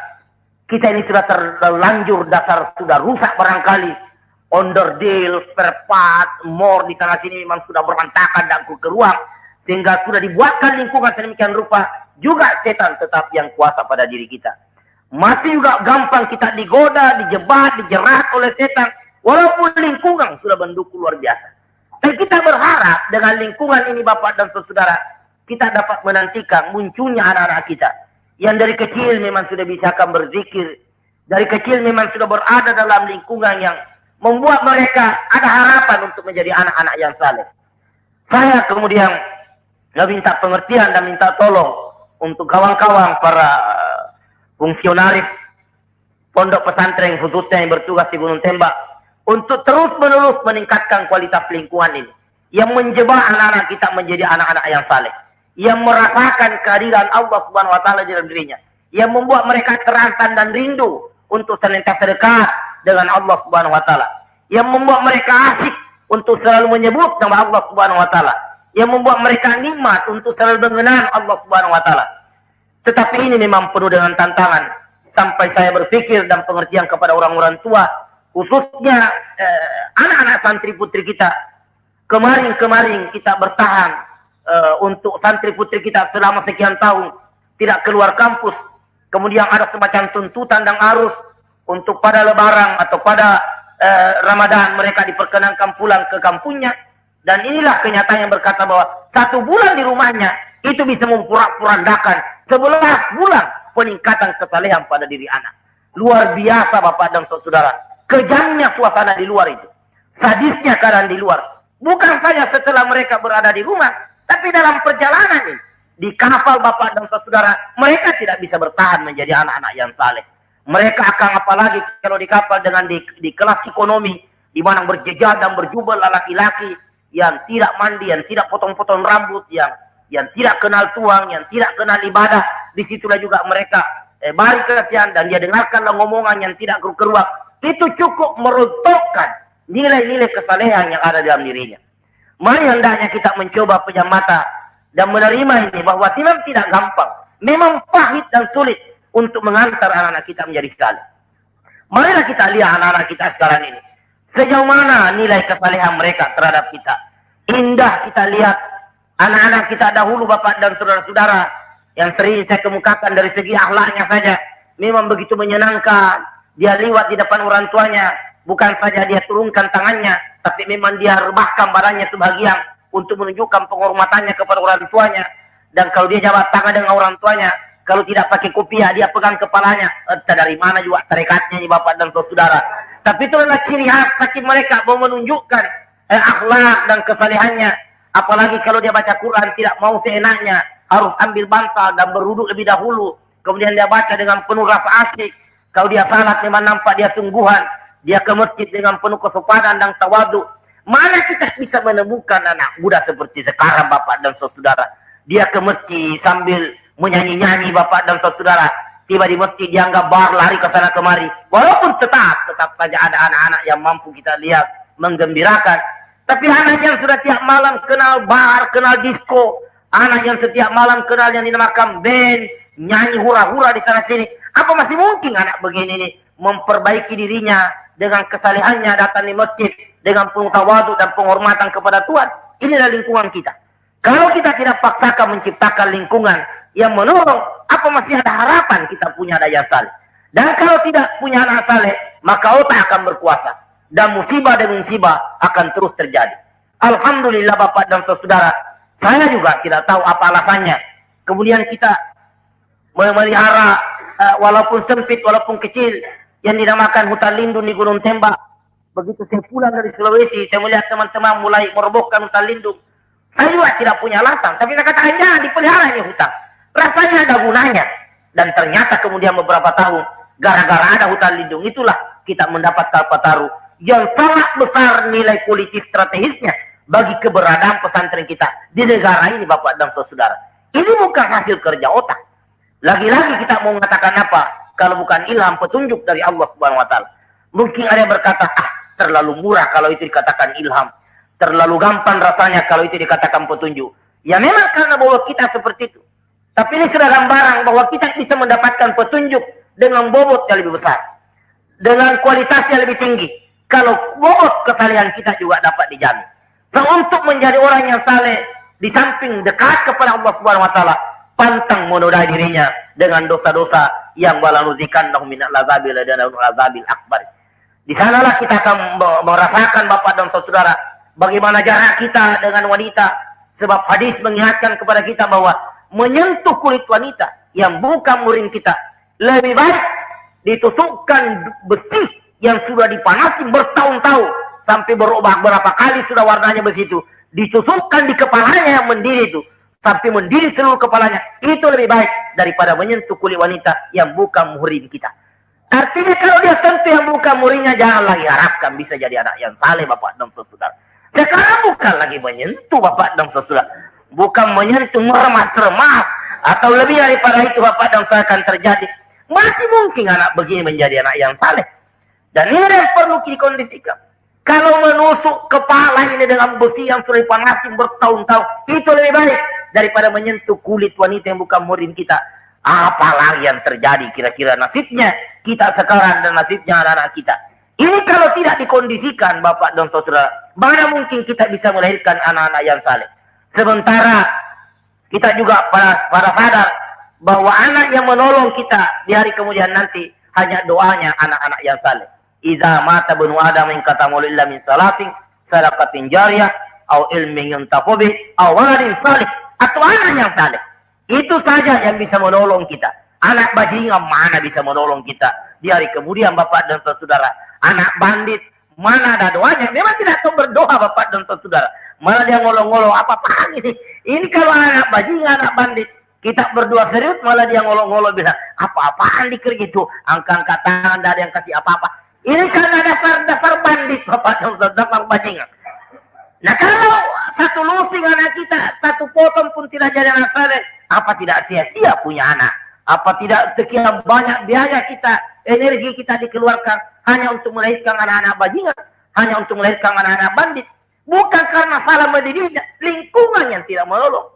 kita ini sudah terlanjur dasar sudah rusak barangkali. Onderdil, spare part, more di tanah sini memang sudah berantakan dan keruang. Sehingga sudah dibuatkan lingkungan sedemikian rupa. Juga setan tetap yang kuasa pada diri kita. Masih juga gampang kita digoda, dijebak, dijerat oleh setan. Walaupun lingkungan sudah mendukung luar biasa. Dan kita berharap dengan lingkungan ini Bapak dan Saudara, kita dapat menantikan munculnya anak-anak kita. Yang dari kecil memang sudah bisa akan berzikir. Dari kecil memang sudah berada dalam lingkungan yang membuat mereka ada harapan untuk menjadi anak-anak yang saleh. Saya kemudian minta pengertian dan minta tolong untuk kawan-kawan para fungsionaris pondok pesantren khususnya yang bertugas di Gunung Tembak untuk terus-menerus meningkatkan kualitas lingkungan ini yang menjebak anak-anak kita menjadi anak-anak yang saleh, yang merasakan kehadiran Allah Subhanahu wa taala di dalam dirinya, yang membuat mereka terangsang dan rindu untuk senantiasa dekat dengan Allah Subhanahu wa taala, yang membuat mereka asyik untuk selalu menyebut nama Allah Subhanahu wa taala, yang membuat mereka nikmat untuk selalu mengenal Allah Subhanahu wa taala. Tetapi ini memang penuh dengan tantangan, sampai saya berpikir dan pengertian kepada orang-orang tua, khususnya anak-anak santri putri kita. Kemarin kita bertahan untuk santri putri kita selama sekian tahun tidak keluar kampus. Kemudian ada semacam tuntutan dan arus untuk pada lebaran atau pada Ramadan mereka diperkenankan pulang ke kampungnya. Dan inilah kenyataan yang berkata bahwa 1 bulan di rumahnya itu bisa memporak-porandakan 11 bulan peningkatan kesalehan pada diri anak. Luar biasa Bapak dan Saudara. Kejamnya suasana di luar itu. Sadisnya keadaan di luar. Bukan saja setelah mereka berada di rumah, tapi dalam perjalanan ini. Di kapal Bapak dan Saudara, mereka tidak bisa bertahan menjadi anak-anak yang saleh. Mereka akan apalagi kalau di kapal dengan di kelas ekonomi, di mana berjejak dan berjubel laki-laki yang tidak mandi, yang tidak potong-potong rambut, yang tidak kenal tuang, yang tidak kenal ibadah. Disitulah juga mereka balik kesian dan dia dengarkanlah ngomongan yang tidak keruak. Itu cukup meruntuhkan nilai-nilai kesalehan yang ada dalam dirinya. Mari hendaknya kita mencoba pejam mata dan menerima ini bahwa tidak gampang. Memang pahit dan sulit untuk mengantar anak-anak kita menjadi saleh. Marilah kita lihat anak-anak kita sekarang ini. Sejauh mana nilai kesalehan mereka terhadap kita. Indah kita lihat anak-anak kita dahulu Bapak dan saudara-saudara yang sering saya kemukakan dari segi akhlaknya saja. Memang begitu menyenangkan. Dia lewat di depan orang tuanya. Bukan saja dia turunkan tangannya, tapi memang dia rebahkan badannya sebagian untuk menunjukkan penghormatannya kepada orang tuanya. Dan kalau dia jabat tangan dengan orang tuanya, kalau tidak pakai kopiah, dia pegang kepalanya. Entah dari mana juga tarekatnya ini Bapak dan Saudara. Tapi itu adalah ciri khas sakit mereka, mau menunjukkan akhlak dan kesalehannya. Apalagi kalau dia baca Quran, tidak mau seenaknya, harus ambil bantal dan berwuduk lebih dahulu. Kemudian dia baca dengan penuh rasa asyik. Kalau dia salat memang nampak dia sungguhan. Dia ke masjid dengan penuh kesopanan dan tawadu. Mana kita bisa menemukan anak muda seperti sekarang Bapak dan Saudara. Dia ke masjid sambil menyanyi-nyanyi Bapak dan Saudara. Tiba di masjid dia anggap bar, lari ke sana kemari. Walaupun tetap saja ada anak-anak yang mampu kita lihat menggembirakan. Tapi anak yang sudah tiap malam kenal bar, kenal disco. Anak yang setiap malam kenal yang dinamakan band. Nyanyi hura-hura di sana sini. Apa masih mungkin anak begini ini memperbaiki dirinya dengan kesalehannya datang di masjid dengan penuh tawadu dan penghormatan kepada Tuhan? Inilah lingkungan kita. Kalau kita tidak paksakan menciptakan lingkungan yang menolong, apa masih ada harapan kita punya anak yang saleh? Dan kalau tidak punya anak saleh, maka otak akan berkuasa dan musibah demi musibah akan terus terjadi. Alhamdulillah Bapak dan Saudara, saya juga tidak tahu apa alasannya. Kemudian kita memelihara walaupun sempit, walaupun kecil, yang dinamakan hutan lindung di Gunung Tembak. Begitu saya pulang dari Sulawesi, saya melihat teman-teman mulai merobohkan hutan lindung. Saya juga tidak punya alasan, tapi saya katakan jangan dipelihara ini hutan. Rasanya ada gunanya. Dan ternyata kemudian beberapa tahun, gara-gara ada hutan lindung, itulah kita mendapat Kalpataru yang sangat besar nilai politis strategisnya bagi keberadaan pesantren kita di negara ini Bapak dan Saudara. Ini bukan hasil kerja otak. Lagi-lagi kita mau mengatakan apa kalau bukan ilham petunjuk dari Allah Subhanahu wa taala. Mungkin ada yang berkata, terlalu murah kalau itu dikatakan ilham. Terlalu gampang rasanya kalau itu dikatakan petunjuk. Ya memang karena bahwa kita seperti itu. Tapi ini sudah gambaran bahwa kita bisa mendapatkan petunjuk dengan bobot yang lebih besar. Dengan kualitas yang lebih tinggi. Kalau bobot kesalehan kita juga dapat dijamin. So, untuk menjadi orang yang saleh, di samping dekat kepada Allah Subhanahu wa taala, pantang menodai dirinya dengan dosa-dosa yang walanuzikan minal azabil dan azabil akbar. Di sanalah kita akan merasakan Bapak dan Saudara bagaimana jarak kita dengan wanita. Sebab hadis mengingatkan kepada kita bahwa menyentuh kulit wanita yang bukan murim kita lebih baik ditusukkan besi yang sudah dipanasi bertahun-tahun sampai berubah berapa kali sudah warnanya begitu, ditusukkan di kepalanya yang mendidih itu sampai mendidih seluruh kepalanya, itu lebih baik daripada menyentuh kulit wanita yang bukan muhrim kita. Artinya kalau dia sentuh yang bukan muhrimnya, jangan lagi harapkan bisa jadi anak yang saleh, Bapak dan saudara. Sekarang bukan lagi menyentuh, Bapak dan saudara, bukan menyentuh meremas-remas, atau lebih daripada itu Bapak dan saudara akan terjadi. Masih mungkin anak begini menjadi anak yang saleh. Dan ini yang perlu dikondisikan. Kalau menusuk kepala ini dengan besi yang sudah dipanasi bertahun-tahun, itu lebih baik daripada menyentuh kulit wanita yang bukan muhrim kita. Apalagi yang terjadi kira-kira nasibnya kita sekarang dan nasibnya anak-anak kita. Ini kalau tidak dikondisikan, Bapak dan saudara, mana mungkin kita bisa melahirkan anak-anak yang saleh. Sementara kita juga para sadar bahwa anak yang menolong kita di hari kemudian nanti hanya doanya anak-anak yang saleh. Idza mata ibnu adam in katamu illa min salatin sadaqatin jariyah au ilmin yuntaqu bih au waladin salih, atau anak yang saleh. Itu saja yang bisa menolong kita. Anak bajingan mana bisa menolong kita di hari kemudian, Bapak dan saudara. Anak bandit mana ada doanya? Memang tidak tahu berdoa, Bapak dan saudara. Malah dia ngolong-ngolong apa-apaan ini. Ini kalau anak bajingan, anak bandit, kita berdoa serius, malah dia ngolong-ngolong bilang apa-apaan dikir gitu, angkat-angkat tangan, tidak ada yang kasih apa-apa. Ini karena dasar bandit, Bapak dan saudara, bajingan. Nah kalau satu lusing anak kita, satu potong pun tidak jadi anak saleh, apa tidak sia-sia punya anak? Apa tidak sekian banyak biaya kita, energi kita dikeluarkan hanya untuk melahirkan anak-anak bajingan, hanya untuk melahirkan anak-anak bandit? Bukan karena salah mendidiknya, lingkungan yang tidak menolong.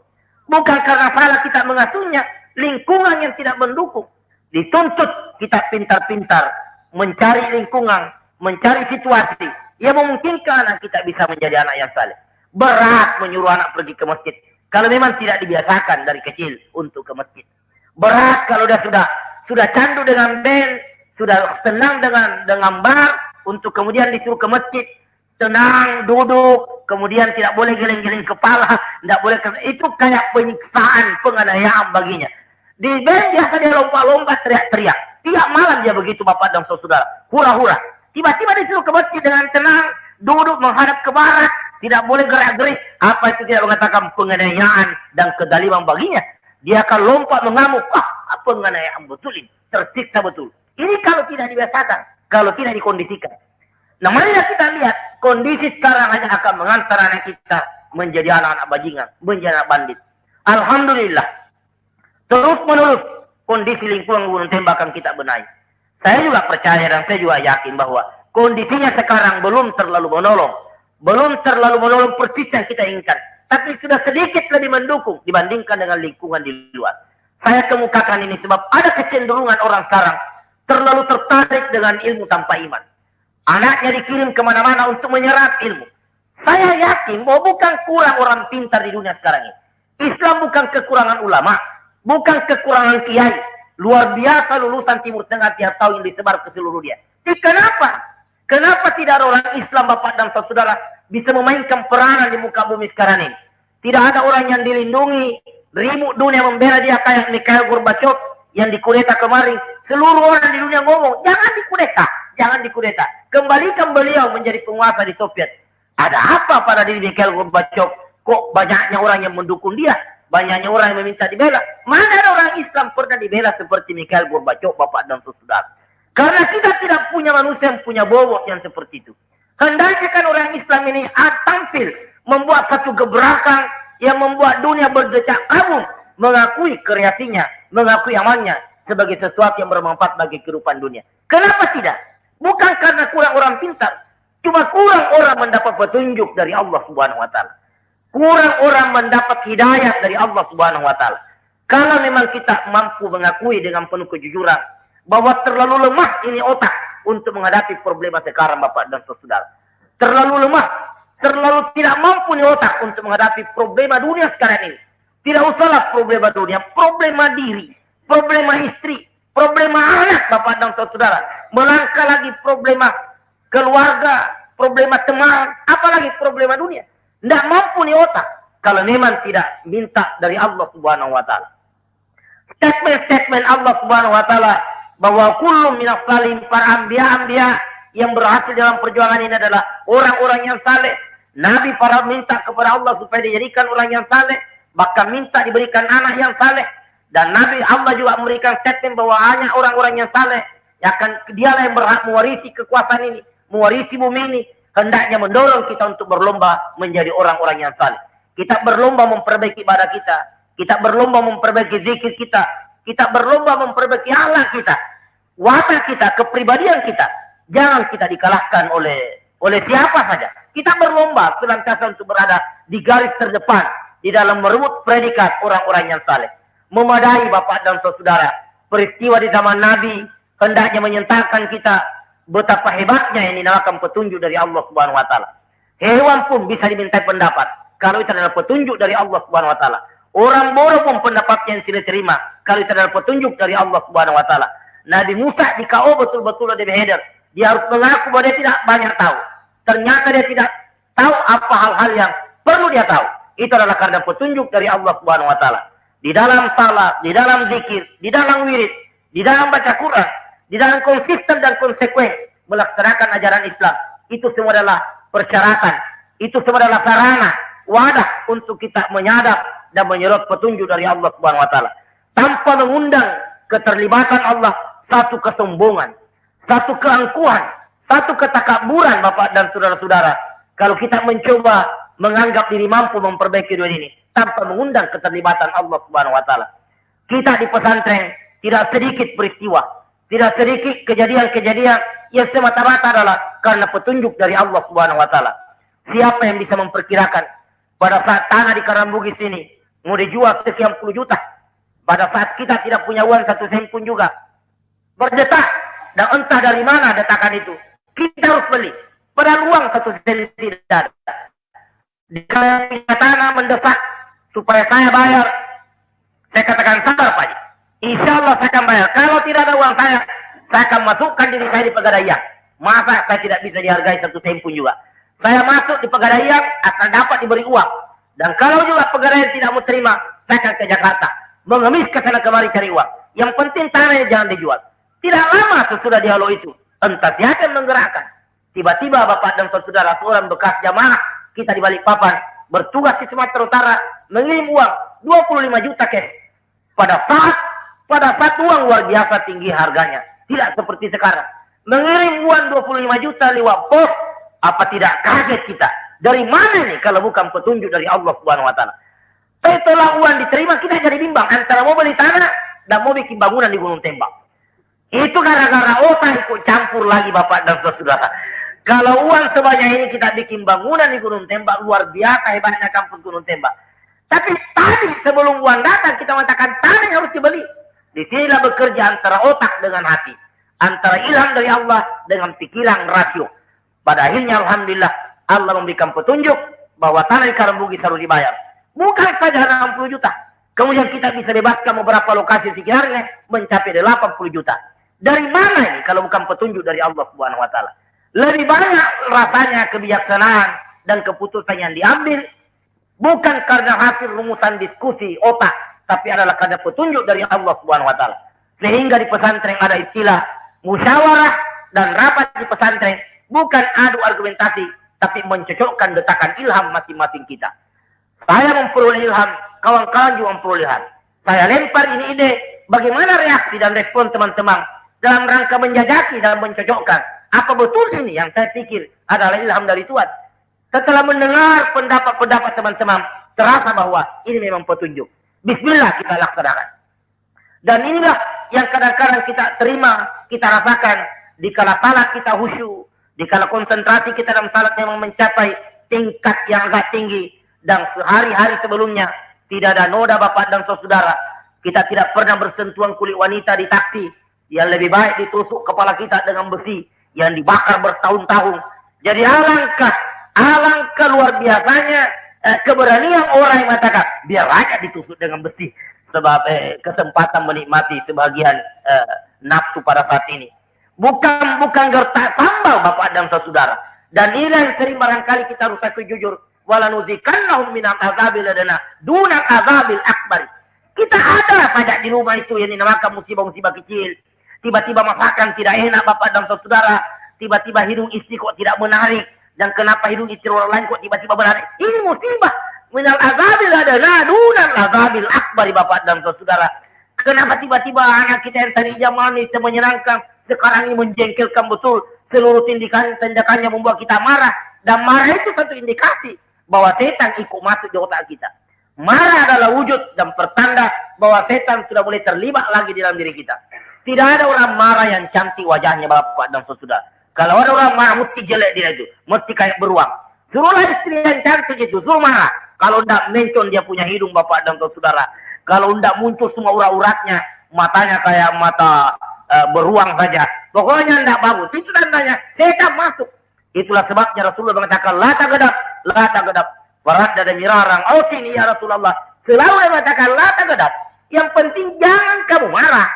Bukan karena salah kita mengasuhnya, lingkungan yang tidak mendukung. Dituntut kita pintar-pintar mencari lingkungan, mencari situasi yang memungkinkan anak kita bisa menjadi anak yang saleh. Berat menyuruh anak pergi ke masjid kalau memang tidak dibiasakan dari kecil untuk ke masjid. Berat kalau dia sudah candu dengan band, sudah senang dengan bar, untuk kemudian disuruh ke masjid, tenang, duduk, kemudian tidak boleh geleng-geleng kepala, tidak boleh, itu kayak penyiksaan, penganiayaan baginya. Di band biasa dia lompat-lompat, teriak-teriak. Tiap malam dia begitu, Bapak dan saudara, hura-hura. Tiba-tiba disuruh ke masjid dengan tenang, duduk menghadap ke barat, tidak boleh gerak-gerik. Apa itu tidak mengatakan penganiayaan dan kedaliman baginya? Dia akan lompat mengamuk. Penganiayaan betul ini, tersiksa betul. Ini kalau tidak dibiasakan, kalau tidak dikondisikan. Nah, marilah kita lihat kondisi sekarang hanya akan mengantar anak kita menjadi anak-anak bajingan, menjadi anak bandit. Alhamdulillah, terus-menerus kondisi lingkungan gunung tembak akan kita benahi. Saya juga percaya dan saya juga yakin bahwa kondisinya sekarang belum terlalu menolong. Belum terlalu menolong persis yang kita inginkan. Tapi sudah sedikit lebih mendukung dibandingkan dengan lingkungan di luar. Saya kemukakan ini sebab ada kecenderungan orang sekarang terlalu tertarik dengan ilmu tanpa iman. Anaknya dikirim kemana-mana untuk menyerap ilmu. Saya yakin bahwa bukan kurang orang pintar di dunia sekarang ini. Islam bukan kekurangan ulama, bukan kekurangan kiai. Luar biasa lulusan Timur Tengah tiap tahun yang disebar ke seluruh dunia. Kenapa? Kenapa tidak ada orang Islam, Bapak dan saudara, bisa memainkan peranan di muka bumi sekarang ini? Tidak ada orang yang dilindungi, remote dunia membela dia kayak Mikhail Gorbachev yang dikudeta kemarin. Seluruh orang di dunia ngomong, jangan dikudeta, jangan dikudeta. Kembalikan beliau menjadi penguasa di Soviet. Ada apa pada diri Mikhail Gorbachev? Kok banyaknya orang yang mendukung dia? Banyaknya orang yang meminta dibela. Mana ada orang Islam pernah dibela seperti Mikhail Gorbachev, Bapak dan saudara? Karena kita tidak punya manusia yang punya bobot yang seperti itu. Hendaknya kan orang Islam ini tampil membuat satu gebrakan yang membuat dunia berdecak kagum, mengakui kreasinya, mengakui amalnya sebagai sesuatu yang bermanfaat bagi kehidupan dunia. Kenapa tidak? Bukan karena kurang orang pintar, cuma kurang orang mendapat petunjuk dari Allah Subhanahu wa taala. Kurang orang mendapat hidayah dari Allah Subhanahu wa taala. Kalau memang kita mampu mengakui dengan penuh kejujuran bahwa terlalu lemah ini otak untuk menghadapi problema sekarang, Bapak dan saudara. Terlalu lemah, terlalu tidak mampu nih otak untuk menghadapi problema dunia sekarang ini. Tidak usahlah problema dunia, problema diri, problema istri, problema anak, Bapak dan saudara. Melangkah lagi problema keluarga, problema teman, apalagi problema dunia. Tidak mampu nih otak kalau memang tidak minta dari Allah Subhanahu wa taala. Statement Allah Subhanahu wa taala bahwa kullu minas salim, para anbiya yang berhasil dalam perjuangan ini adalah orang-orang yang saleh. Nabi para minta kepada Allah supaya dijadikan orang yang saleh, bahkan minta diberikan anak yang saleh. Dan Nabi Allah juga memberikan statement bahwa hanya orang-orang yang saleh akan dialah yang berhak mewarisi kekuasaan ini, mewarisi bumi ini. Hendaknya mendorong kita untuk berlomba menjadi orang-orang yang saleh. Kita berlomba memperbaiki ibadah kita. Kita berlomba memperbaiki zikir kita. Kita berlomba memperbaiki akhlak kita. Watak kita, kepribadian kita. Jangan kita dikalahkan oleh siapa saja. Kita berlomba senantiasa untuk berada di garis terdepan di dalam merebut predikat orang-orang yang saleh. Memadai Bapak dan Saudara, peristiwa di zaman Nabi hendaknya menyentakan kita betapa hebatnya yang dinamakan petunjuk dari Allah Subhanahu wa taala. Hewan pun bisa dimintai pendapat kalau itu adalah petunjuk dari Allah Subhanahu wa taala. Orang bodoh pun pendapatnya yang tidak terima kalau itu adalah petunjuk dari Allah Subhanahu wa taala. Nabi Musa di KO betul-betul ada beheder. Dia harus mengaku bahwa dia tidak banyak tahu. Ternyata dia tidak tahu apa hal-hal yang perlu dia tahu. Itu adalah karena petunjuk dari Allah Subhanahu wa taala. Di dalam salat, di dalam zikir, di dalam wirid, di dalam baca Quran, di dalam konsisten dan konsekuen melaksanakan ajaran Islam. Itu semua adalah persyaratan. Itu semua adalah sarana, wadah untuk kita menyadap dan menyerot petunjuk dari Allah Subhanahu wa taala. Tanpa mengundang keterlibatan Allah, satu kesombongan, satu keangkuhan, satu ketakaburan Bapak dan saudara-saudara. Kalau kita mencoba menganggap diri mampu memperbaiki dunia ini tanpa mengundang keterlibatan Allah Subhanahu wa taala. Kita di pesantren tidak sedikit peristiwa, tidak sedikit kejadian-kejadian yang semata-mata adalah karena petunjuk dari Allah Subhanahu wa taala. Siapa yang bisa memperkirakan pada saat tanah di Karambugis ini mau dijual sekian puluh juta, pada saat kita tidak punya uang 1 sen pun juga berdetak, dan entah dari mana detakan itu kita harus beli. Padahal uang 1 sen tidak ada. Di tanah mendesak supaya saya bayar, saya katakan sabar Pak. Insya Allah saya akan bayar. Kalau tidak ada uang saya akan masukkan diri saya di Pegadaian. Masa saya tidak bisa dihargai 1 sen pun juga. Saya masuk di Pegadaian akan dapat diberi uang. Dan kalau juga Pegadaian tidak mau terima, saya akan ke Jakarta, mengemis ke sana kemari cari uang. Yang penting tanahnya jangan dijual. Tidak lama sesudah dialog itu, entah siapa yang menggerakkan. Tiba-tiba Bapak dan Saudara, seorang bekas jamaah kita di Balikpapan bertugas di Sumatera Utara mengirim uang 25 juta cash. Pada saat uang luar biasa tinggi harganya, tidak seperti sekarang. Mengirim uang 25 juta lewat pos, apa tidak kaget kita? Dari mana nih kalau bukan petunjuk dari Allah Subhanahu wa taala? Setelah uang diterima kita jadi bimbang antara mau beli tanah dan mau bikin bangunan di Gunung Tembak. Itu gara-gara otak ikut campur lagi Bapak dan Saudara. Kalau uang sebanyak ini kita bikin bangunan di Gunung Tembak, luar biasa hebatnya kampus Gunung Tembak. Tapi tadi sebelum uang datang kita mengatakan tanah yang harus dibeli. Di sinilah bekerja antara otak dengan hati, antara ilham dari Allah dengan pikiran rasio. Pada akhirnya alhamdulillah Allah memberikan petunjuk bahwa tanah di Karambugis harus dibayar. Bukan saja 60 juta. Kemudian kita bisa bebaskan beberapa lokasi sekitarnya mencapai 80 juta. Dari mana ini kalau bukan petunjuk dari Allah Subhanahu wa taala? Lebih banyak rasanya kebijaksanaan dan keputusan yang diambil bukan karena hasil rumusan diskusi otak, tapi adalah karena petunjuk dari Allah Subhanahu wa taala. Sehingga di pesantren ada istilah musyawarah dan rapat di pesantren bukan adu argumentasi, tapi mencocokkan detakan ilham masing-masing kita. Saya memperoleh ilham, kawan-kawan juga memperoleh ilham. Saya lempar ini ide, bagaimana reaksi dan respon teman-teman dalam rangka menjajaki dan mencocokkan. Apa betul ini yang saya pikir adalah ilham dari Tuhan? Setelah mendengar pendapat-pendapat teman-teman, terasa bahwa ini memang petunjuk. Bismillah kita laksanakan. Dan inilah yang kadang-kadang kita terima, kita rasakan. Dikala salat kita khusyuk, dikala konsentrasi kita dalam salat memang mencapai tingkat yang agak tinggi. Dan sehari-hari sebelumnya tidak ada noda Bapak dan Saudara. Kita tidak pernah bersentuhan kulit wanita di taksi. Yang lebih baik ditusuk kepala kita dengan besi yang dibakar bertahun-tahun. Jadi alangkah luar biasanya keberanian orang yang mengatakan biar aja ditusuk dengan besi, sebab kesempatan menikmati sebagian nafsu pada saat ini. Bukan gertak sambal Bapak dan Saudara. Dan ini yang sering barangkali kita harus akui jujur. Walanuzikannahum minal azabil ladana dunal azabil akbar. Kita ada pajak di rumah itu yang dinamakan musibah-musibah kecil. Tiba-tiba masakan tidak enak Bapak dan Saudara. tiba-tiba hidung istri kok tidak menarik, dan kenapa hidung istri orang lain kok tiba-tiba menarik. Ini musibah. Minal azabil adana dunal azabil akbar, bapak dan saudara. Kenapa tiba-tiba anak kita yang tadi zaman itu menyenangkan, sekarang ini menjengkelkan betul. Seluruh tindakannya membuat kita marah. Dan marah itu satu indikasi bahwa setan ikut masuk di otak kita. Marah adalah wujud dan pertanda bahwa setan sudah mulai terlibat lagi di dalam diri kita. Tidak ada orang marah yang cantik wajahnya, bapak dan saudara. Kalau ada orang marah, mesti jelek dia itu. Mesti kayak beruang. Suruhlah istri yang cantik itu, suruh marah. Kalau tidak mencon dia punya hidung, bapak dan saudara. Kalau tidak muncul semua urat-uratnya, matanya kayak mata beruang saja. Pokoknya tidak bagus. Itu tandanya setan masuk. Itulah sebabnya Rasulullah mengatakan, la tagadab, la tagadab. Faradda dan mirarang. Oh sini ya Rasulullah. Selalu dia mengatakan, la tagadab. Yang penting jangan kamu marah.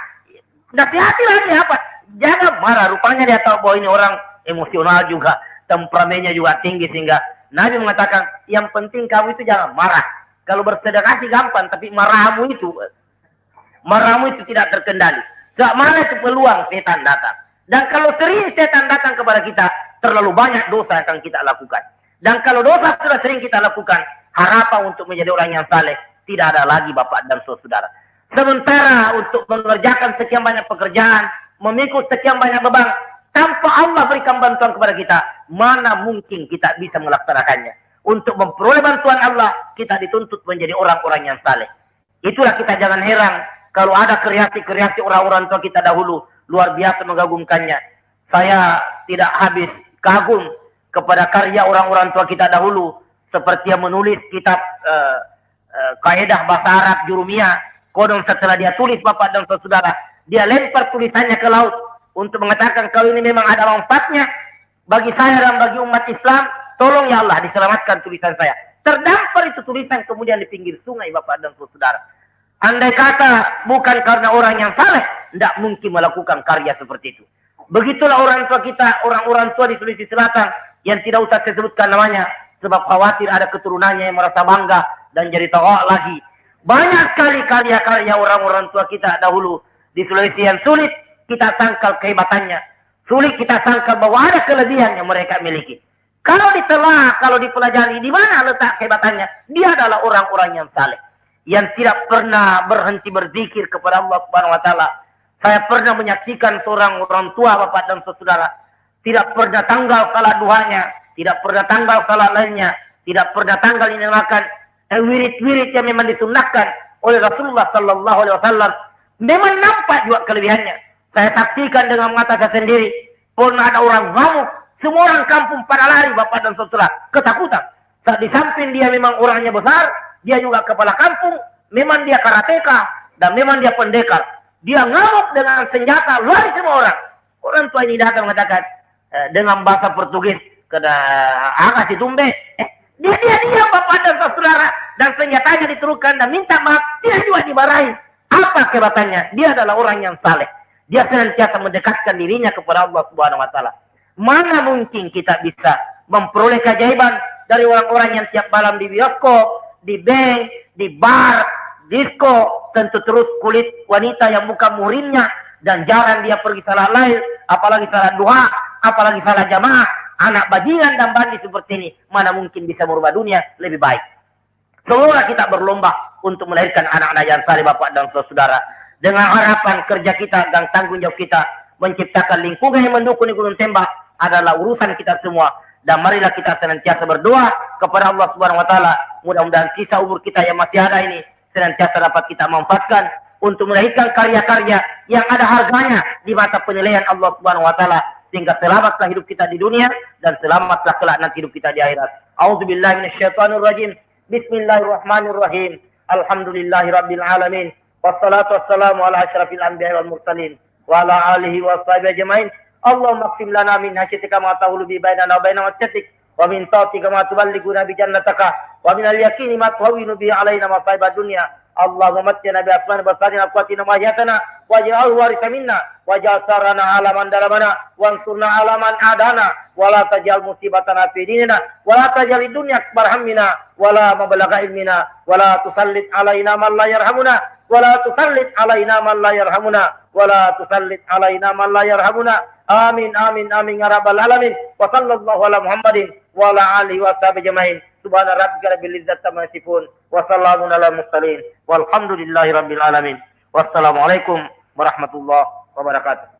Nasihati lagi apa? Jangan marah. Rupanya dia tahu bahwa ini orang emosional juga. Temperamennya juga tinggi sehingga Nabi mengatakan, yang penting kamu itu jangan marah. Kalau bersedekah sih gampang, tapi marahmu itu tidak terkendali. Saat marah itu peluang setan datang. Dan kalau sering setan datang kepada kita, terlalu banyak dosa yang akan kita lakukan. Dan kalau dosa sudah sering kita lakukan, harapan untuk menjadi orang yang saleh tidak ada lagi, bapak dan saudara. Sementara untuk mengerjakan sekian banyak pekerjaan, memikul sekian banyak beban, tanpa Allah berikan bantuan kepada kita, mana mungkin kita bisa melaksanakannya. Untuk memperoleh bantuan Allah, kita dituntut menjadi orang-orang yang saleh. Itulah kita jangan heran kalau ada kreasi-kreasi orang-orang tua kita dahulu, luar biasa mengagumkannya. Saya tidak habis kagum kepada karya orang-orang tua kita dahulu, seperti yang menulis kitab kaidah bahasa Arab Jurumiyah. Kodong setelah dia tulis, bapak dan saudara, dia lempar tulisannya ke laut untuk mengatakan kalau ini memang ada manfaatnya bagi saya dan bagi umat Islam, tolong ya Allah diselamatkan tulisan saya. Terdampar itu tulisan kemudian di pinggir sungai, bapak dan saudara. Andai kata bukan karena orang yang saleh, tidak mungkin melakukan karya seperti itu. Begitulah orang tua kita, orang-orang tua di Sulawesi Selatan yang tidak usah saya sebutkan namanya, sebab khawatir ada keturunannya yang merasa bangga dan jadi tawa lagi. Banyak sekali karya-karya orang-orang tua kita dahulu di Sulawesi yang sulit kita sangkal kehebatannya. Sulit kita sangkal bahwa ada kelebihan yang mereka miliki. Kalau ditelah, kalau dipelajari, di mana letak kehebatannya? Dia adalah orang-orang yang saleh, yang tidak pernah berhenti berzikir kepada Allah Subhanahu wa taala. Saya pernah menyaksikan seorang orang tua, bapak dan saudara, tidak pernah tanggal salat duhanya, tidak pernah tanggal salat lainnya, tidak pernah tanggal ini makan wirid-wirid yang memang disunnahkan oleh Rasulullah sallallahu alaihi wasallam. Memang nampak juga kelebihannya. Saya saksikan dengan mata saya sendiri, pernah ada orang ngamuk, semua orang kampung pada lari, bapak dan saudara, ketakutan. Saat di samping dia memang orangnya besar, dia juga kepala kampung, memang dia karateka, dan memang dia pendekar. Dia ngamuk dengan senjata, lari semua orang. Orang tua ini datang mengatakan, dengan bahasa Portugis, kena angkat si tumbe. Dia bapak dan saudara, dan senjatanya diteruskan dan minta maaf, dia juga dimarahi. Apa kehebatannya? Dia adalah orang yang saleh. Dia senantiasa mendekatkan dirinya kepada Allah Subhanahu wa taala. Mana mungkin kita bisa memperoleh keajaiban dari orang-orang yang tiap malam di bioskop, di bank, di bar, disco, tentu terus kulit wanita yang bukan muhrimnya, dan jarang dia pergi salat lain, apalagi salat duha, apalagi salat jamaah, anak bajingan dan bandi seperti ini, mana mungkin bisa merubah dunia lebih baik. Semoga kita berlomba untuk melahirkan anak-anak yang saleh, bapak dan saudara, dengan harapan kerja kita dan tanggung jawab kita menciptakan lingkungan yang mendukung di Gunung Tembak adalah urusan kita semua. Dan marilah kita senantiasa berdoa kepada Allah Subhanahu wa taala, mudah-mudahan sisa umur kita yang masih ada ini senantiasa dapat kita manfaatkan untuk melahirkan karya-karya yang ada harganya di mata penilaian Allah Subhanahu wa taala, sehingga selamatlah hidup kita di dunia dan selamatlah kelak nanti hidup kita di akhirat. A'udzubillahi minasyaitonirrajim. Bismillahirrahmanirrahim. Alhamdulillahirabbil alamin. Wassalatu wassalamu ala asyrafil anbiya'i wal mursalin wa ala alihi washabihi ajmain. Allahumma qsim lana min hasyatika ma tahulu bi bainana wa baina ma'siyatik, wa min ta'atika ma tuballighuna bi jannataka, wa min al-yaqini ma tuhawwinu bi alaina masa'ibad dunya, Allahumma mattina bi asmana basadina aqwatina mahyatana waj'al warisa minna waj'al sarana ala man dalamana wansurna ala man adana wala tajal musibatana fi dinina wala tajal dunya akbar hammina wala mablagha ilmina wala tusallit alaina man la yarhamuna wala tusallit alaina man la yarhamuna wala tusallit alaina man la yarhamuna amin amin amin ya rabbal alamin wa sallallahu ala muhammadin wa ala alihi wa sahbihi ajmain subhana rabbika rabbil izzati amma yasifun wa salamun ala mursalin walhamdulillahi rabbil alamin wassalamu alaikum warahmatullahi wabarakatuh.